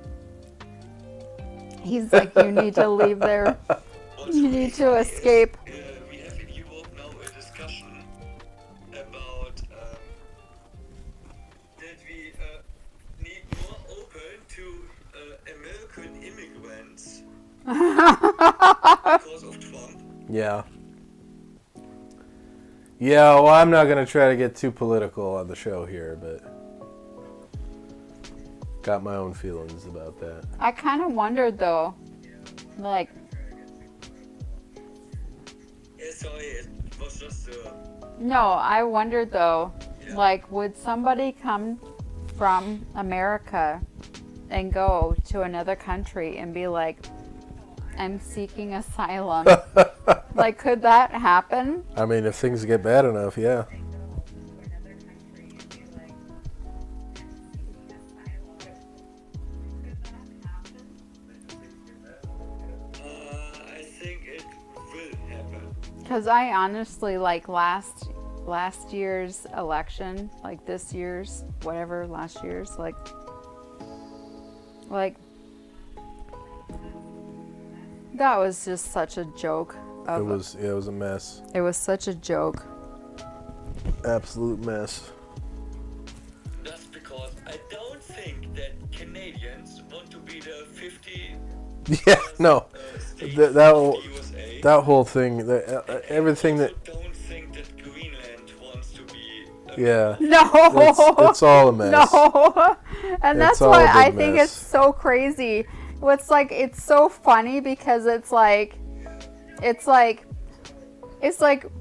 He's like, you need to leave there. What's You really need to funny is, escape. we have in Europe now a discussion about that we need more open to American immigrants because of Trump. Yeah. Yeah, well, I'm not going to try to get too political on the show here, but got my own feelings about that. I kind of wondered though, like, Yeah, sorry, it was just no, I wondered though, like, would somebody come from America and go to another country and be like, I'm seeking asylum? Like, could that happen? I mean, if things get bad enough, yeah. I think it will happen. Because I honestly, like, last year's election, like this year's, whatever, last year's, like that was just such a joke. It was a mess. It was such a joke. Absolute mess. That's because I don't think that Canadians want to be the 50 Yeah, no. states That, of that, the whole, USA. that whole thing, everything that, I also don't think that Greenland wants to be yeah. No, It's all a mess. no, and that's It's all why a big I think mess. it's so crazy. It's like, it's so funny because it's like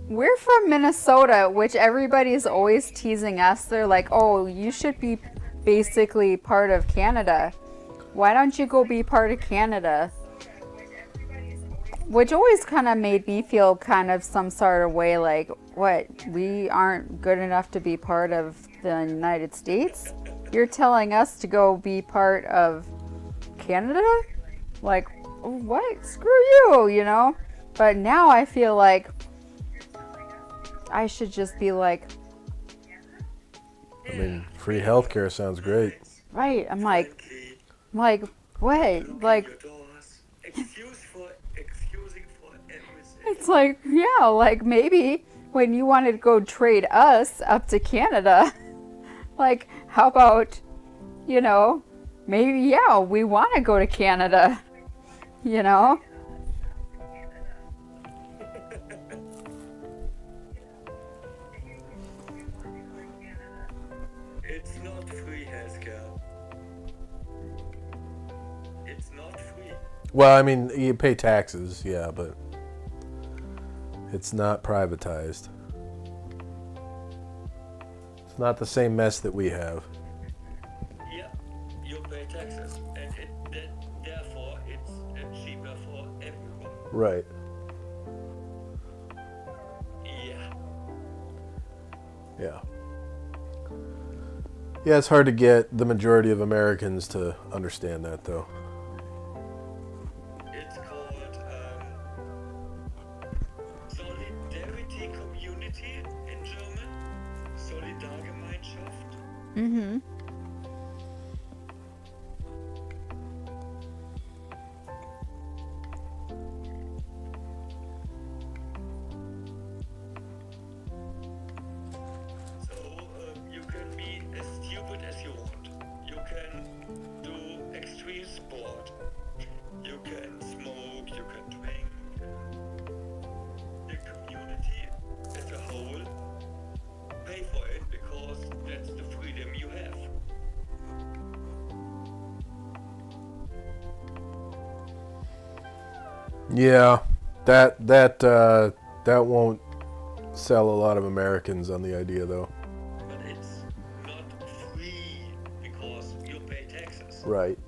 we're from Minnesota, which everybody's always teasing us. They're like, oh, you should be basically part of Canada. Why don't you go be part of Canada? Which always kind of made me feel kind of some sort of way, like, what, we aren't good enough to be part of the United States? You're telling us to go be part of Canada? Like, what? Screw you, you know? But now I feel like I should just be like, I mean, free healthcare sounds great. right, I'm like, what? Like, your doors. Excusing for everything. it's like, yeah, like maybe when you wanted to go trade us up to Canada, like, how about, you know, maybe, yeah, we want to go to Canada, you know? It's not free healthcare. Well, I mean, you pay taxes, yeah, but it's not privatized. It's not the same mess that we have. Yeah, you pay taxes, and therefore it's cheaper for everyone. Right. Yeah. Yeah. Yeah, it's hard to get the majority of Americans to understand that, though. It's called Solidarity Community in German. Solidargemeinschaft. Mm-hmm. So you can be as stupid as you want. You can do extreme sport. You can smoke. You can drink. The community as a whole pay for it because that's the freedom you have. Yeah, that won't sell a lot of Americans on the idea, though. But it's not free because you pay taxes. Right.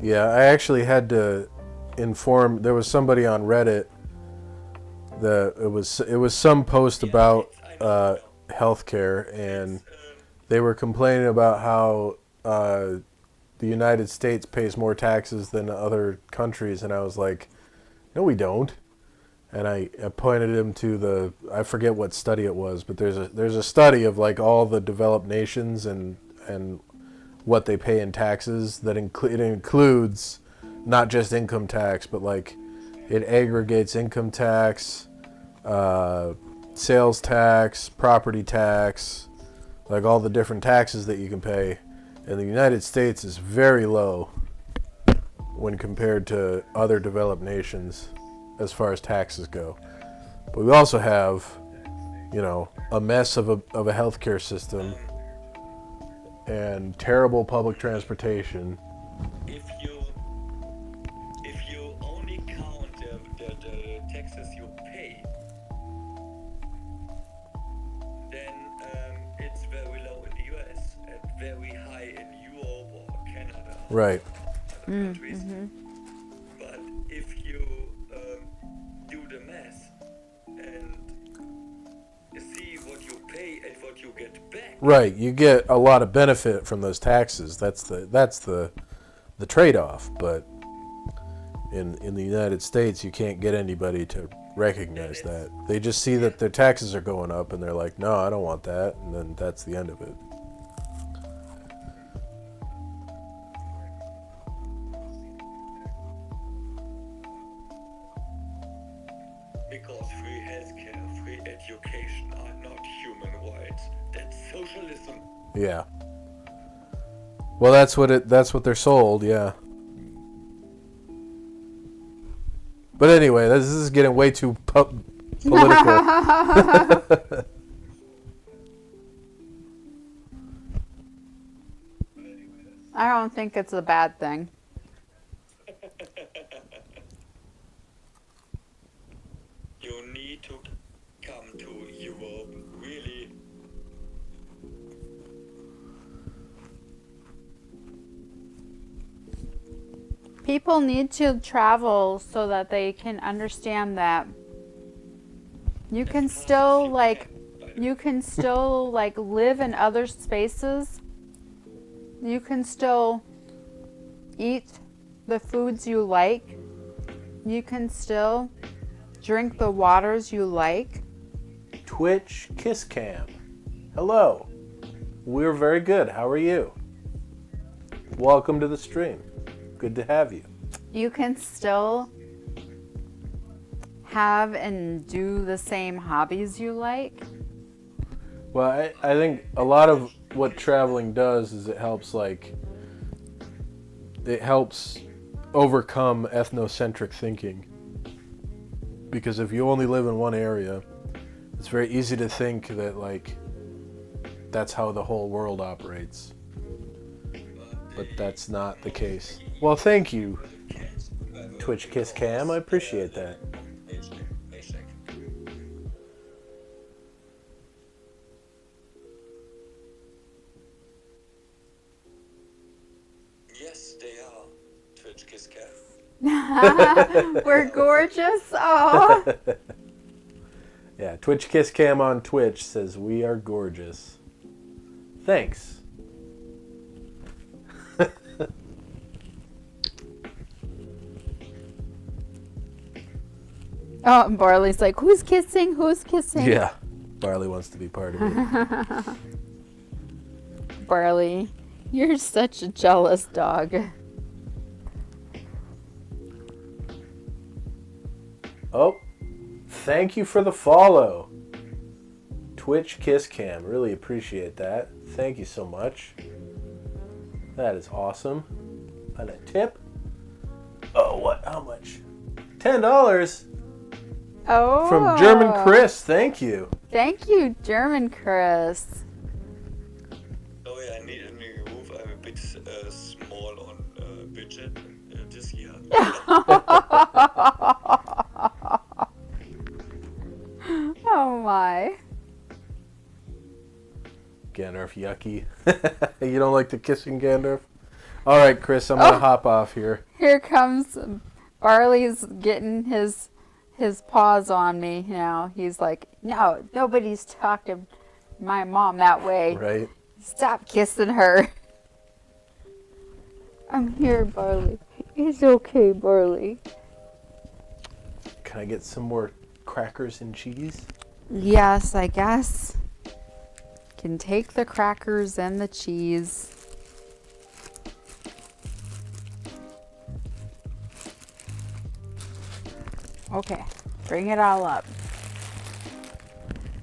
Yeah, I actually had to inform. There was somebody on Reddit that it was some post about healthcare, and they were complaining about how the United States pays more taxes than other countries, and I was like, no, we don't. And I pointed him to I forget what study it was, but there's a study of like all the developed nations and what they pay in taxes that it includes not just income tax, but like it aggregates income tax, sales tax, property tax, like all the different taxes that you can pay. And the United States is very low when compared to other developed nations as far as taxes go. But we also have, a mess of a healthcare system and terrible public transportation. If you only count the taxes you pay, then it's very low in the US and very high in Europe or Canada. Right. Other countries. But if you do the math and see what you pay and what you get back. Right. You get a lot of benefit from those taxes. That's the trade-off. But in the United States, you can't get anybody to recognize that. They just see that their taxes are going up, and they're like, no, I don't want that, and then that's the end of it. Because free healthcare, free education are not human rights. That's socialism. Yeah. Well, that's what they're sold, yeah. But anyway, this is getting way too political. I don't think it's a bad thing. You need to come to Europe, really. People need to travel so that they can understand that you can still live in other spaces. You can still eat the foods you like. You can still drink the waters you like. Twitch Kiss Cam. Hello. We're very good. How are you? Welcome to the stream. Good to have you. You can still have and do the same hobbies you like. Well, I think a lot of what traveling does is it helps overcome ethnocentric thinking. Because if you only live in one area, it's very easy to think that that's how the whole world operates. but that's not the case. Well, thank you, Twitch Kiss Cam. I appreciate that. Yes, they are. Twitch Kiss Cam. We're gorgeous. Oh. Yeah, Twitch Kiss Cam on Twitch says we are gorgeous. Thanks. Oh, and Barley's like, who's kissing? Who's kissing? Yeah, Barley wants to be part of it. Barley, you're such a jealous dog. Oh, thank you for the follow. Twitch Kiss Cam. Really appreciate that. Thank you so much. That is awesome. And a tip? Oh, what? How much? $10 Oh. from German Chris. Thank you. Thank you, German Chris. Oh yeah, I need a new roof. I'm a bit small on budget this year. Oh my. Gandalf, yucky. You don't like the kissing Gandalf? All right, Chris, I'm going to hop off here. Here comes Barley's getting his paws on me now. He's like, no, nobody's talked to my mom that way. Right? Stop kissing her. I'm here, Barley. It's okay, Barley. Can I get some more crackers and cheese? Yes, I guess. Can take the crackers and the cheese. Okay, bring it all up.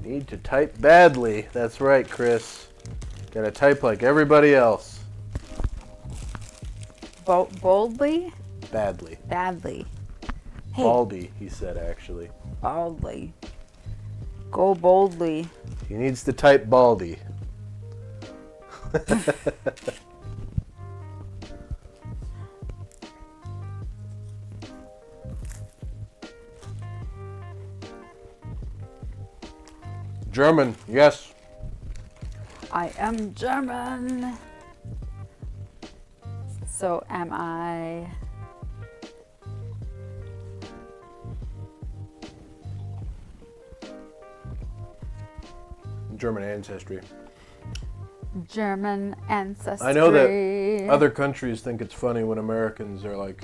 Need to type badly. That's right, Chris. Gotta type like everybody else. Boldly? Badly. Badly. Hey, Baldy, he said, actually. boldly. Go boldly. He needs to type Baldy. German, yes. I am German. So am I. German ancestry. German ancestry. I know that other countries think it's funny when Americans are like,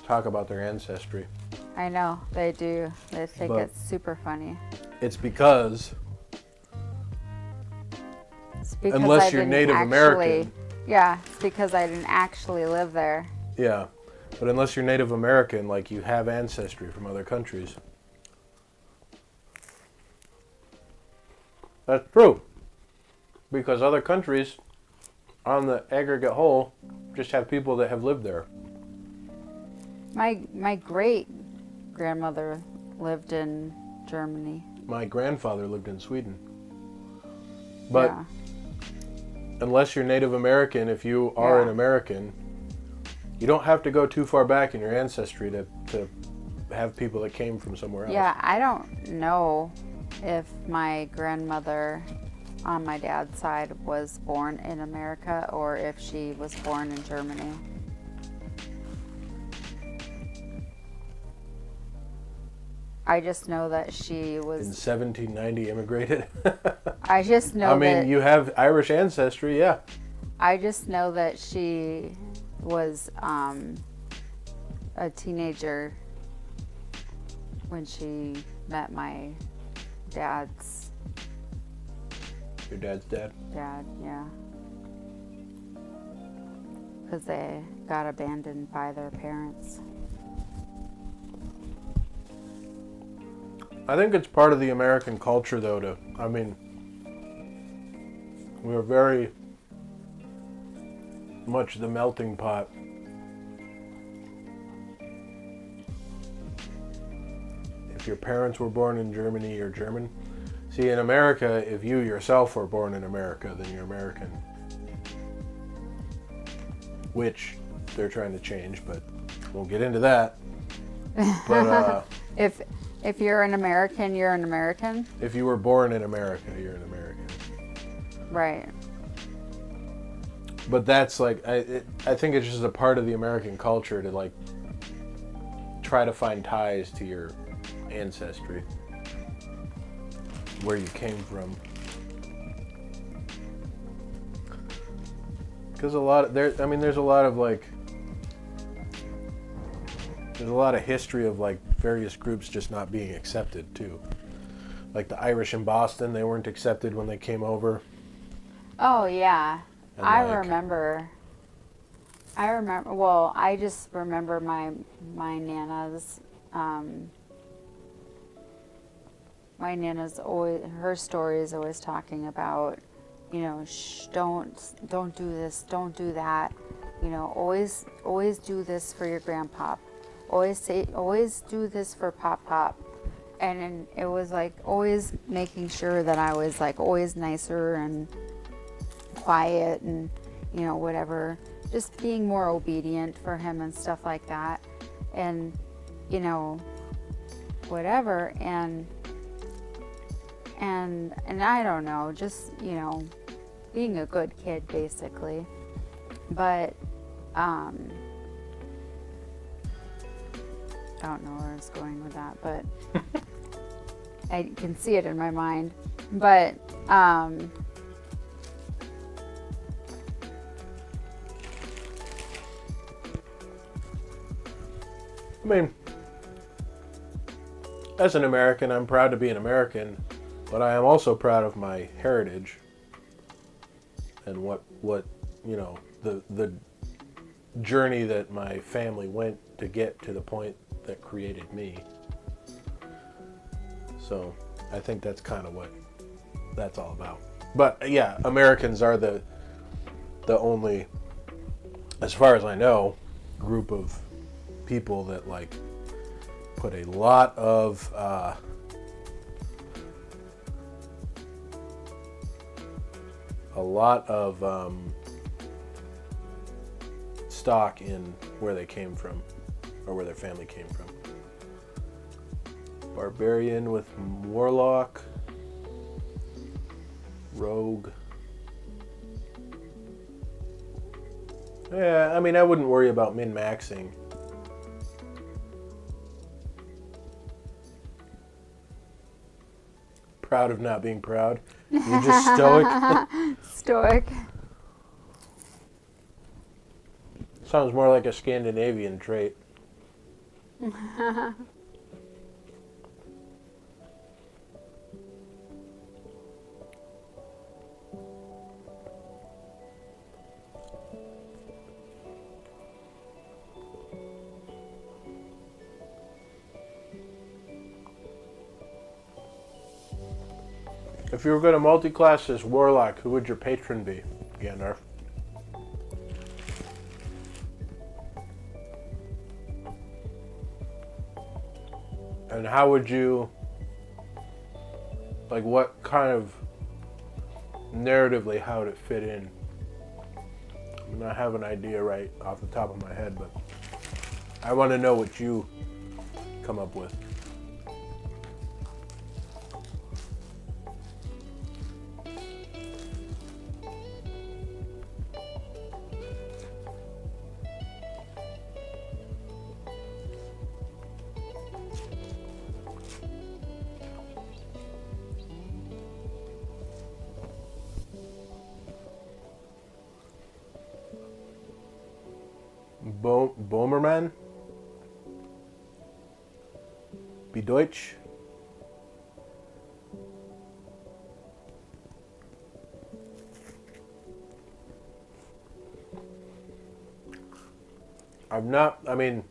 talk about their ancestry. I know, they do. They think But- it's super funny. It's because It's because Unless I you're didn't Native actually, American. Yeah, it's because I didn't actually live there. yeah, but unless you're Native American, like you have ancestry from other countries. That's true. Because other countries, on the aggregate whole, just have people that have lived there. My great grandmother lived in Germany. My grandfather lived in Sweden. But yeah. unless you're Native American, if you are Yeah. an American, you don't have to go too far back in your ancestry to have people that came from somewhere else. Yeah, I don't know if my grandmother on my dad's side was born in America or if she was born in Germany. I just know that she In was. 1790 immigrated. I just know I mean, that. you have Irish ancestry, yeah. I just know that she was a teenager when she met my dad's Your dad's dad. dad, yeah. Because they got abandoned by their parents. I think it's part of the American culture, though, I mean, we're very much the melting pot. If your parents were born in Germany, you're German. See, in America, if you yourself were born in America, then you're American. which they're trying to change, but won't get into that. But if you're an American, you're an American. if you were born in America, you're an American. Right. But that's like, I think it's just a part of the American culture to like try to find ties to your ancestry, where you came from. Because there's a lot of history of like various groups just not being accepted too. Like the Irish in Boston, they weren't accepted when they came over. Oh yeah, And I like- remember. Well, I just remember my nana's. My nana's always, her story is always talking about, you know, don't do this, don't do that, you know, always do this for your grandpop, always do this for pop, and it was like always making sure that I was like always nicer and quiet and, you know, whatever, just being more obedient for him and stuff like that, and, you know, whatever, and I don't know, just, you know, being a good kid basically. But I don't know where I was going with that, but I can see it in my mind. But I mean, as an American, I'm proud to be an American, but I am also proud of my heritage and what you know, the journey that my family went to get to the point that created me. So I think that's kind of what that's all about. But yeah, Americans are the only, as far as I know, group of people that like put a lot of stock in where they came from or where their family came from. Barbarian with Warlock, Rogue. Yeah, I mean, I wouldn't worry about min-maxing. Proud of not being proud. You're just stoic. stoic. Sounds more like a Scandinavian trait. If you were going to multi-class as Warlock, who would your patron be, Gandalf? And how would you, like, what kind of, narratively, how would it fit in? I mean, I have an idea right off the top of my head, but I want to know what you come up with. Bomberman? Be Deutsch? I mean...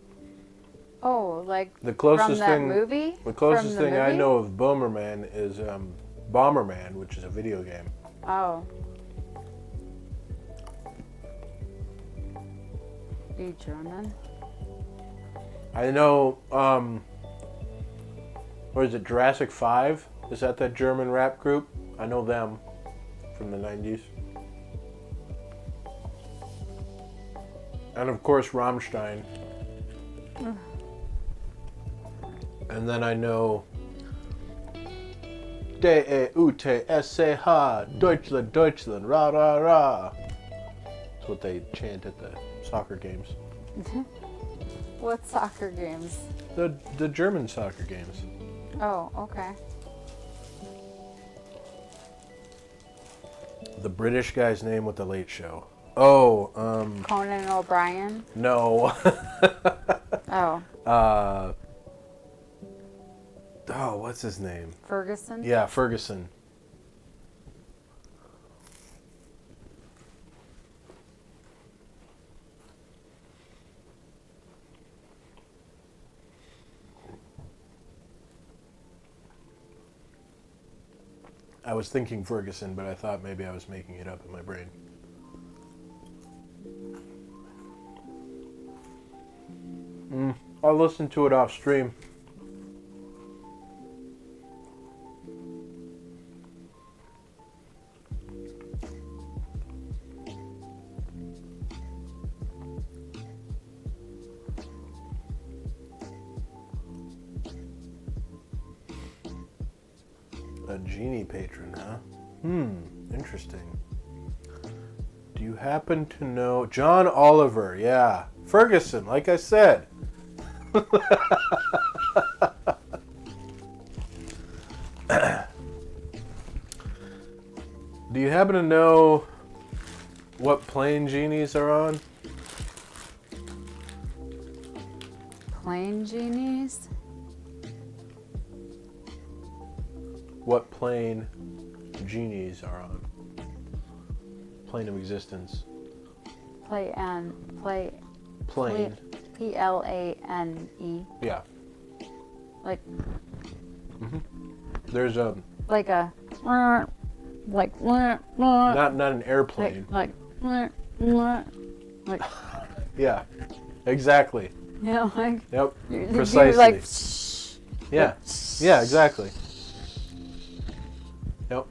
Oh, like the closest from that thing, movie? The closest From the thing I movie? know of Bomberman is Bomberman, which is a video game. Oh. Are you German? I know, what is it, Jurassic 5? Is that German rap group? I know them from the 90s. And of course, Rammstein. And then I know D-E-U-T-S-C-H, Deutschland, Deutschland, rah, rah, rah. That's what they chant at the soccer games. What soccer games? The German soccer games. Oh, okay. The British guy's name with the Late Show. Oh, Conan O'Brien? no. Oh. Oh, what's his name? Ferguson? Yeah, Ferguson. I was thinking Ferguson, but I thought maybe I was making it up in my brain. I'll listen to it off stream. A genie patron, huh? Interesting. Do you happen to know John Oliver? Yeah. Ferguson, like I said. Do you happen to know what plane genies are on? Plane genies? What plane genies are on? Plane of existence. Plane. Plane. Plane. Yeah. Like There's a like a like not an airplane. like Yeah. Exactly. you know, like Yep. you Precisely. like Yeah. Yeah, exactly. Yep.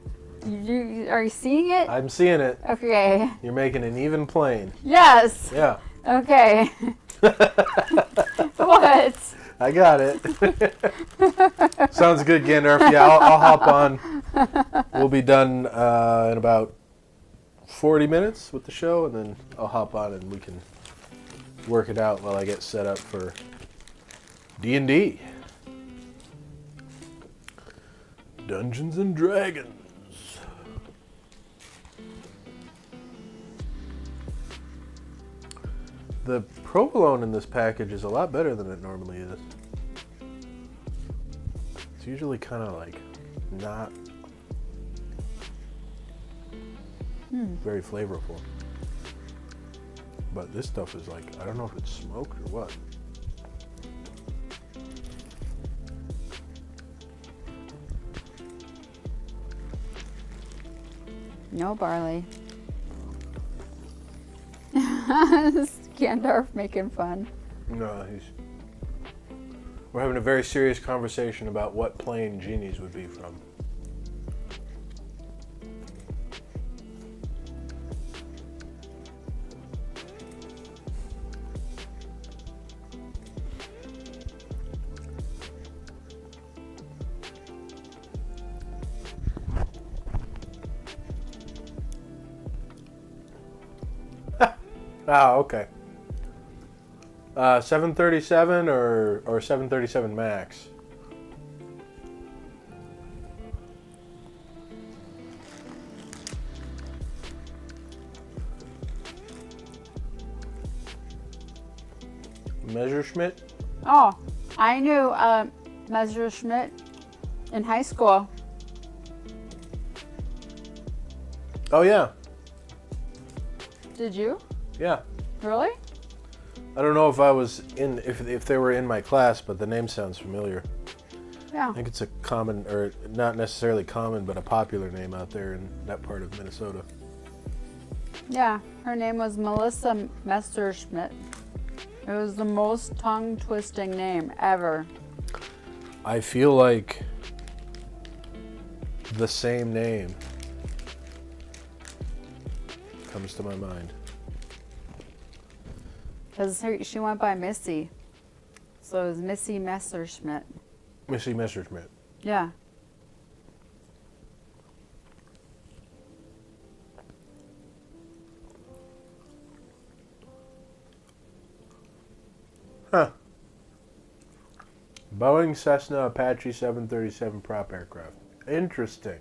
are you seeing it? I'm seeing it. Okay. You're making an even plane. Yes. Yeah. Okay. What? I got it. Sounds good, Gandalf. Yeah, I'll hop on. We'll be done in about 40 minutes with the show, and then I'll hop on and we can work it out while I get set up for D&D. Dungeons and Dragons. The provolone in this package is a lot better than it normally is. It's usually kind of like not very flavorful. But this stuff is like, I don't know if it's smoked or what. No barley. Gandalf making fun. No, we're having a very serious conversation about what plane genies would be from. Oh, okay. 737 or 737 Max? Messerschmitt? Oh, I knew Messerschmitt in high school. Oh yeah, Did you? yeah. Really? I don't know if I was if they were in my class, but the name sounds familiar. Yeah. I think it's a common, or not necessarily common, but a popular name out there in that part of Minnesota. Yeah. Her name was Melissa Messerschmitt. It was the most tongue-twisting name ever. I feel like the same name comes to my mind. Because she went by Missy. So it was Missy Messerschmidt. Missy Messerschmidt. Yeah. Huh. Boeing Cessna Apache 737 prop aircraft. Interesting.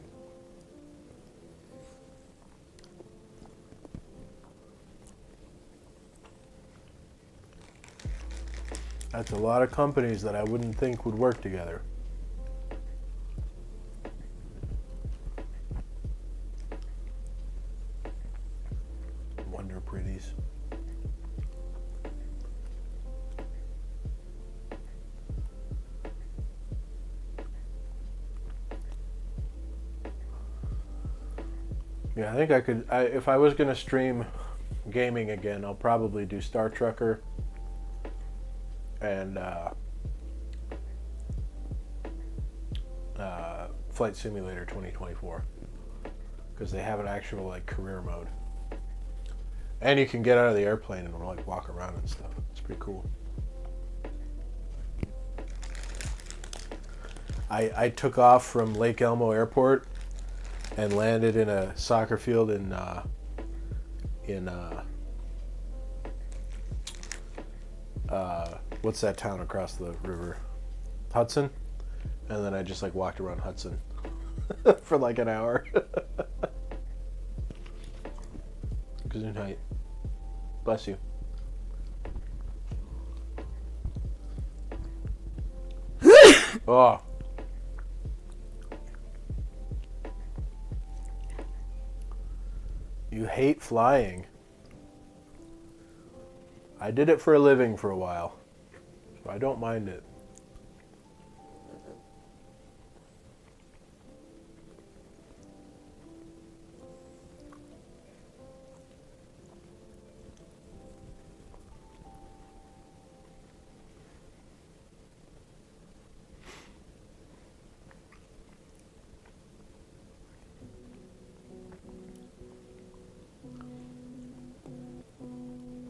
That's a lot of companies that I wouldn't think would work together. Wonder Pretties. Yeah, I think I could, if I was going to stream gaming again, I'll probably do Star Trekker and Flight Simulator 2024, because they have an actual like career mode, and you can get out of the airplane and like walk around and stuff. It's pretty cool. I took off from Lake Elmo Airport and landed in a soccer field in what's that town across the river? Hudson. And then I just like walked around Hudson for like an hour. Good night. Bless you. Oh. You hate flying. I did it for a living for a while, so I don't mind it.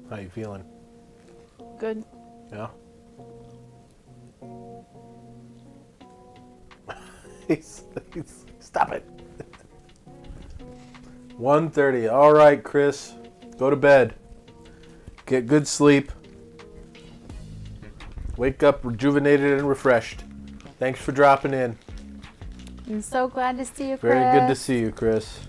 How you feeling? Good. Yeah? Stop it. 1:30. All right, Chris. Go to bed. Get good sleep. Wake up rejuvenated and refreshed. Thanks for dropping in. I'm so glad to see you, Chris. Very good to see you, Chris.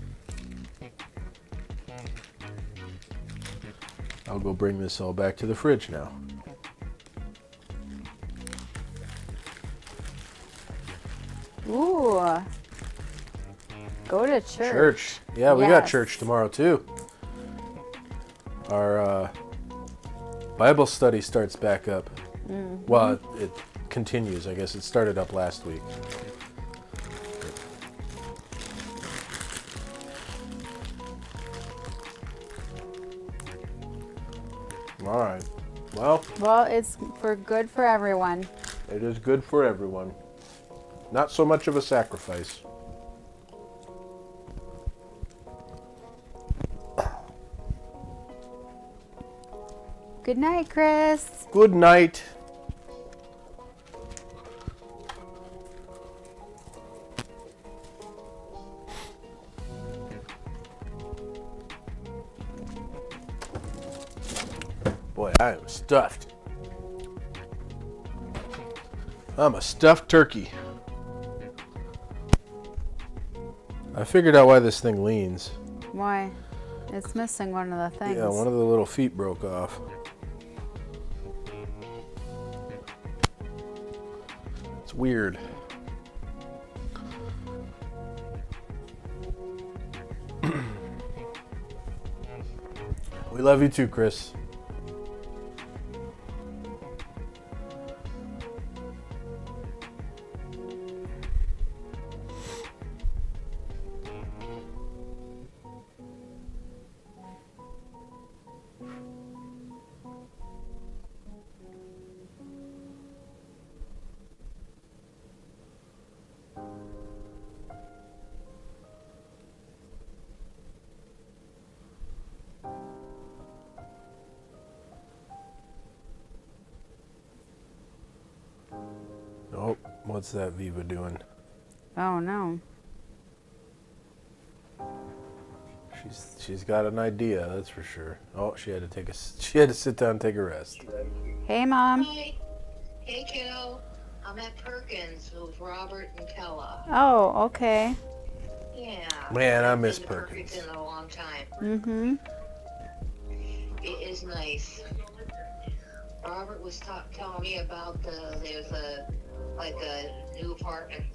I'll go bring this all back to the fridge now. Ooh. Go to church. Church. Yeah, we got Yes. church tomorrow too. Our Bible study starts back up. Mm-hmm. Well, it continues. I guess it started up last week. All right. Well, it's good for everyone. it is good for everyone. Not so much of a sacrifice. Good night, Chris. Good night. Boy, I am stuffed. I'm a stuffed turkey. I figured out why this thing leans. Why? It's missing one of the things. Yeah, one of the little feet broke off. It's weird. We love you too, Chris. Oh, what's that Viva doing? Oh no. She's got an idea, that's for sure. Oh, she had to sit down and take a rest. Hey, Mom. Hi. Hey, kiddo. I'm at Perkins with Robert and Kella. Oh, okay. Yeah. Man, I I've miss been to Perkins. in a long time. Mm-hmm. It is nice. Robert was telling me about there's a new apartment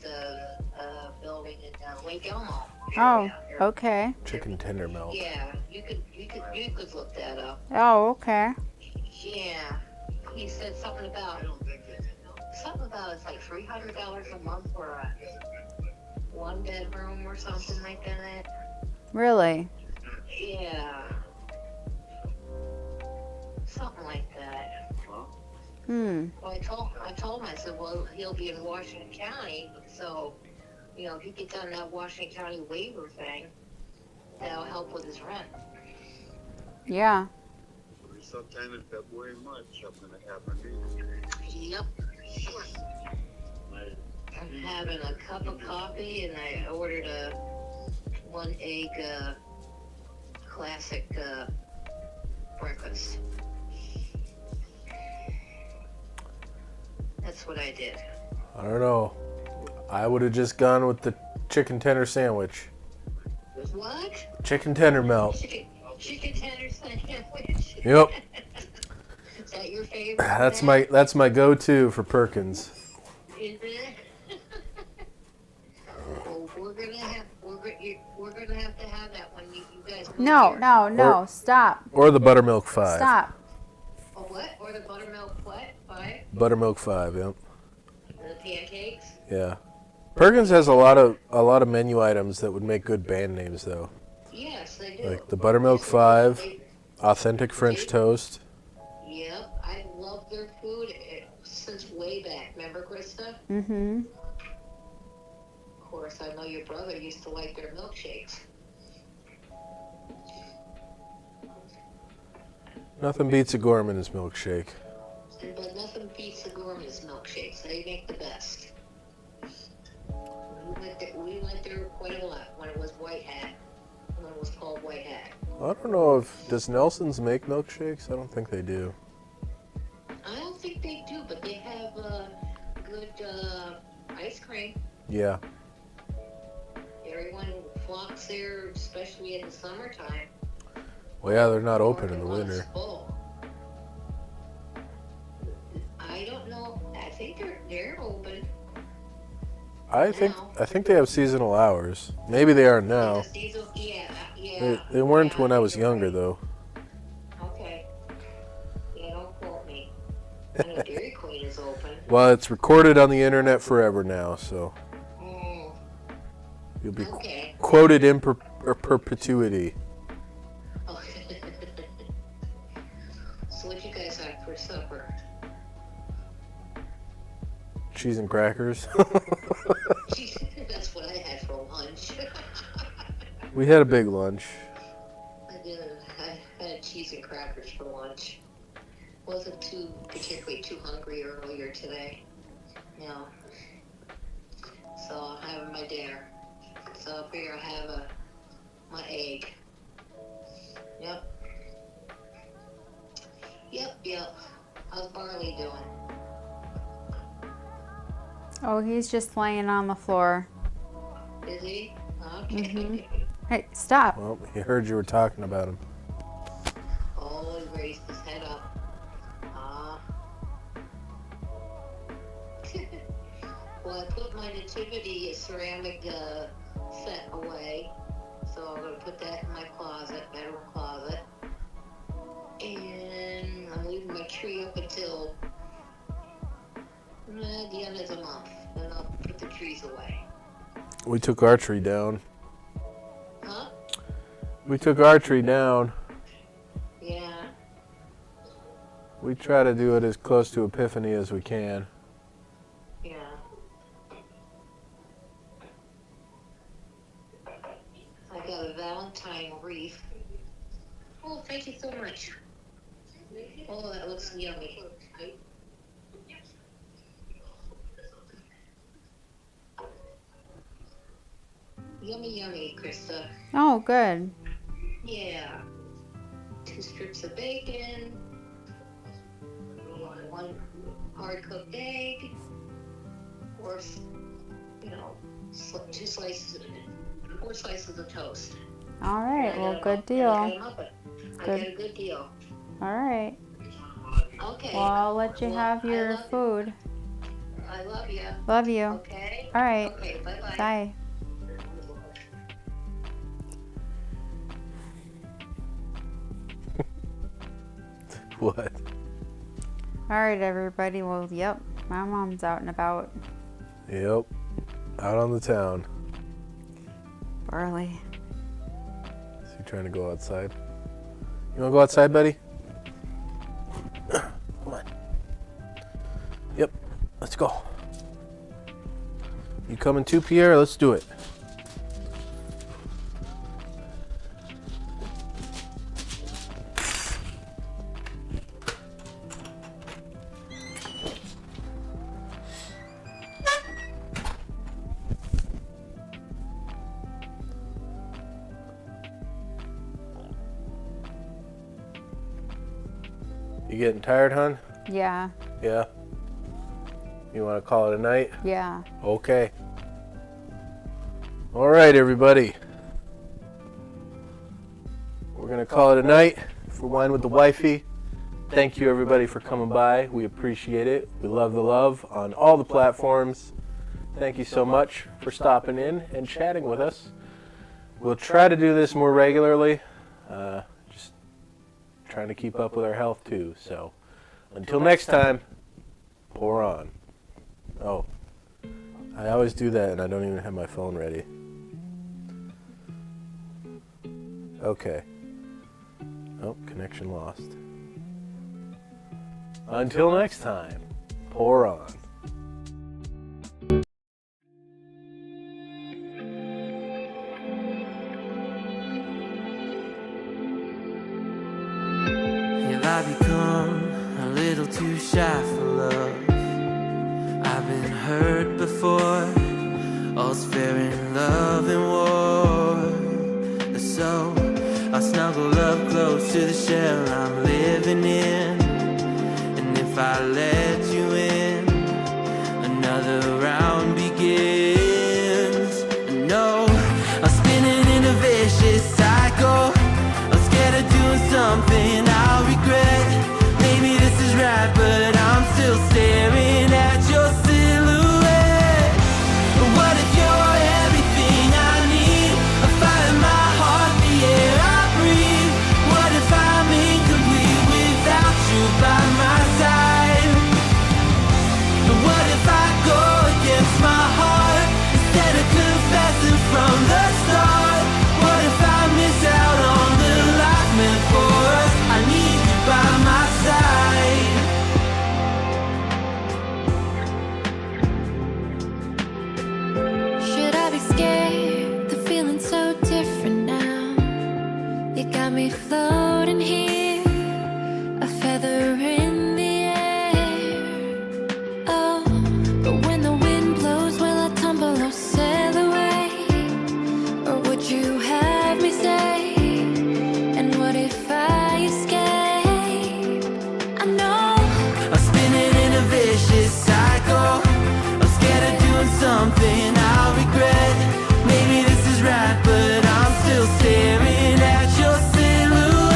building in Lake Elmo. Oh, okay. Chicken tender melt. Yeah, you could look that up. Oh, okay. Yeah. He said something about it's like $300 a month for a 1-bedroom or something like that. Really? Yeah. Something like that. Hmm. Well, I told him, I said, well, he'll be in Washington County, so, if he gets on that Washington County waiver thing, that'll help with his rent. Yeah. Sometime in February, March, something to happen. Yep. I'm having a cup of coffee, and I ordered a 1-egg classic breakfast. That's what I did. I don't know. I would have just gone with the chicken tender sandwich. What? Chicken tender melt. Chicken tender sandwich. Yep. Is that your favorite? That's my go-to for Perkins. Is it? Well, we're gonna have to have that when you guys. No. Stop. Or the buttermilk 5. Stop. Oh, what? Or the buttermilk what? 5? Buttermilk 5, yep. The pancakes? Yeah. Perkins has a lot of menu items that would make good band names though. Yes, they do. Like the buttermilk 5, authentic French toast. Yep, I love their food since way back. Remember, Krista? Mm-hmm. Of course, I know your brother used to like their milkshakes. Nothing beats a Gorman's milkshake. But nothing beats the Gorman's milkshakes. They make the best. We went there quite a lot when it was White Hat. When it was called White Hat. I don't know does Nelson's make milkshakes? I don't think they do. I don't think they do, but they have good ice cream. Yeah. Everyone flocks there, especially in the summertime. Well, yeah, they're not open in the winter. I don't know. I think they're open. I think they have seasonal hours. Maybe they are now. Yeah. They weren't when I was younger though. Okay. Yeah, don't quote me. I know Dairy Queen is open. Well, it's recorded on the internet forever now, so you'll be quoted in perpetuity. Oh. So what you guys have for supper? Cheese and crackers. That's what I had for lunch. We had a big lunch. I had cheese and crackers for lunch. Wasn't particularly too hungry earlier today. No. So I'm having my dinner. So up here I have my egg. Yep. How's Barley doing? Oh, he's just laying on the floor. Is he? Okay. Mm-hmm. Hey, stop. Well, he heard you were talking about him. Oh, he raised his head up. Well, I put my nativity ceramic set away. So I'm going to put that in my bedroom closet. And I'm leaving my tree up until the end of the month. Then I'll put the trees away. We took our tree down. Huh? We took our tree down. Yeah. We try to do it as close to Epiphany as we can. Yeah. I got a Valentine wreath. Oh, thank you so much. Oh, that looks yummy. Yummy, yummy, Krista. Oh, good. Yeah. 2 strips of bacon, 1 hard-cooked egg, or, 2 slices, 4 slices of toast. All right. And I Well, got good a deal. muffin. I Good. got a good deal. All right. Okay. Well, I'll let you have your food. I love you. Love you. Okay. All right. Okay, bye-bye. Bye. What? All right, everybody. Well, yep. My mom's out and about. Yep. Out on the town. Barley. Is he trying to go outside? You want to go outside, buddy? Come on. Yep. Let's go. You coming too, Pierre? Let's do it. You getting tired, hon? Yeah. Yeah. You want to call it a night? Yeah. Okay. All right, everybody. We're going to call it a night for Wine with the Wifey. Thank you, everybody, for coming by. We appreciate it. We love the love on all the platforms. Thank you so much for stopping in and chatting with us. We'll try to do this more regularly. Just trying to keep up with our health, too. So until next time, pour on. Oh, I always do that, and I don't even have my phone ready. Okay. Oh, connection lost. Until next time, pour on. Have I become a little too shy for love? I've been hurt before. All's fair in love and war. So I snuggle up close to the shell I'm living in. And if I let you in, another round begins. No, I'm spinning in a vicious cycle. I'm scared of doing something I'll regret. Maybe this is right, but I'm still staring at your silhouette. What if you're everything I need? A fire in my heart, the air I breathe. What if I'm incomplete without you by my side? What if I go against my heart instead of confessing from the start? What if I miss out on the life meant for us? I need you by my side. Should I be scared? The feeling's so different now. You got me floating here, a feather in the air. Oh, but when the wind blows, will I tumble or sail away? Or would you have me stay? And what if I escape? I know I'm spinning in a vicious cycle. I'm scared of doing something I'll regret. Maybe this is right, but I'm still staring at your silhouette.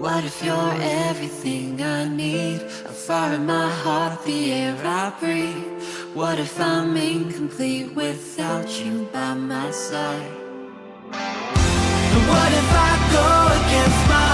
What if you're everything I need? A fire in my heart, the air I breathe. What if I'm incomplete without you by my side? And what if I go against my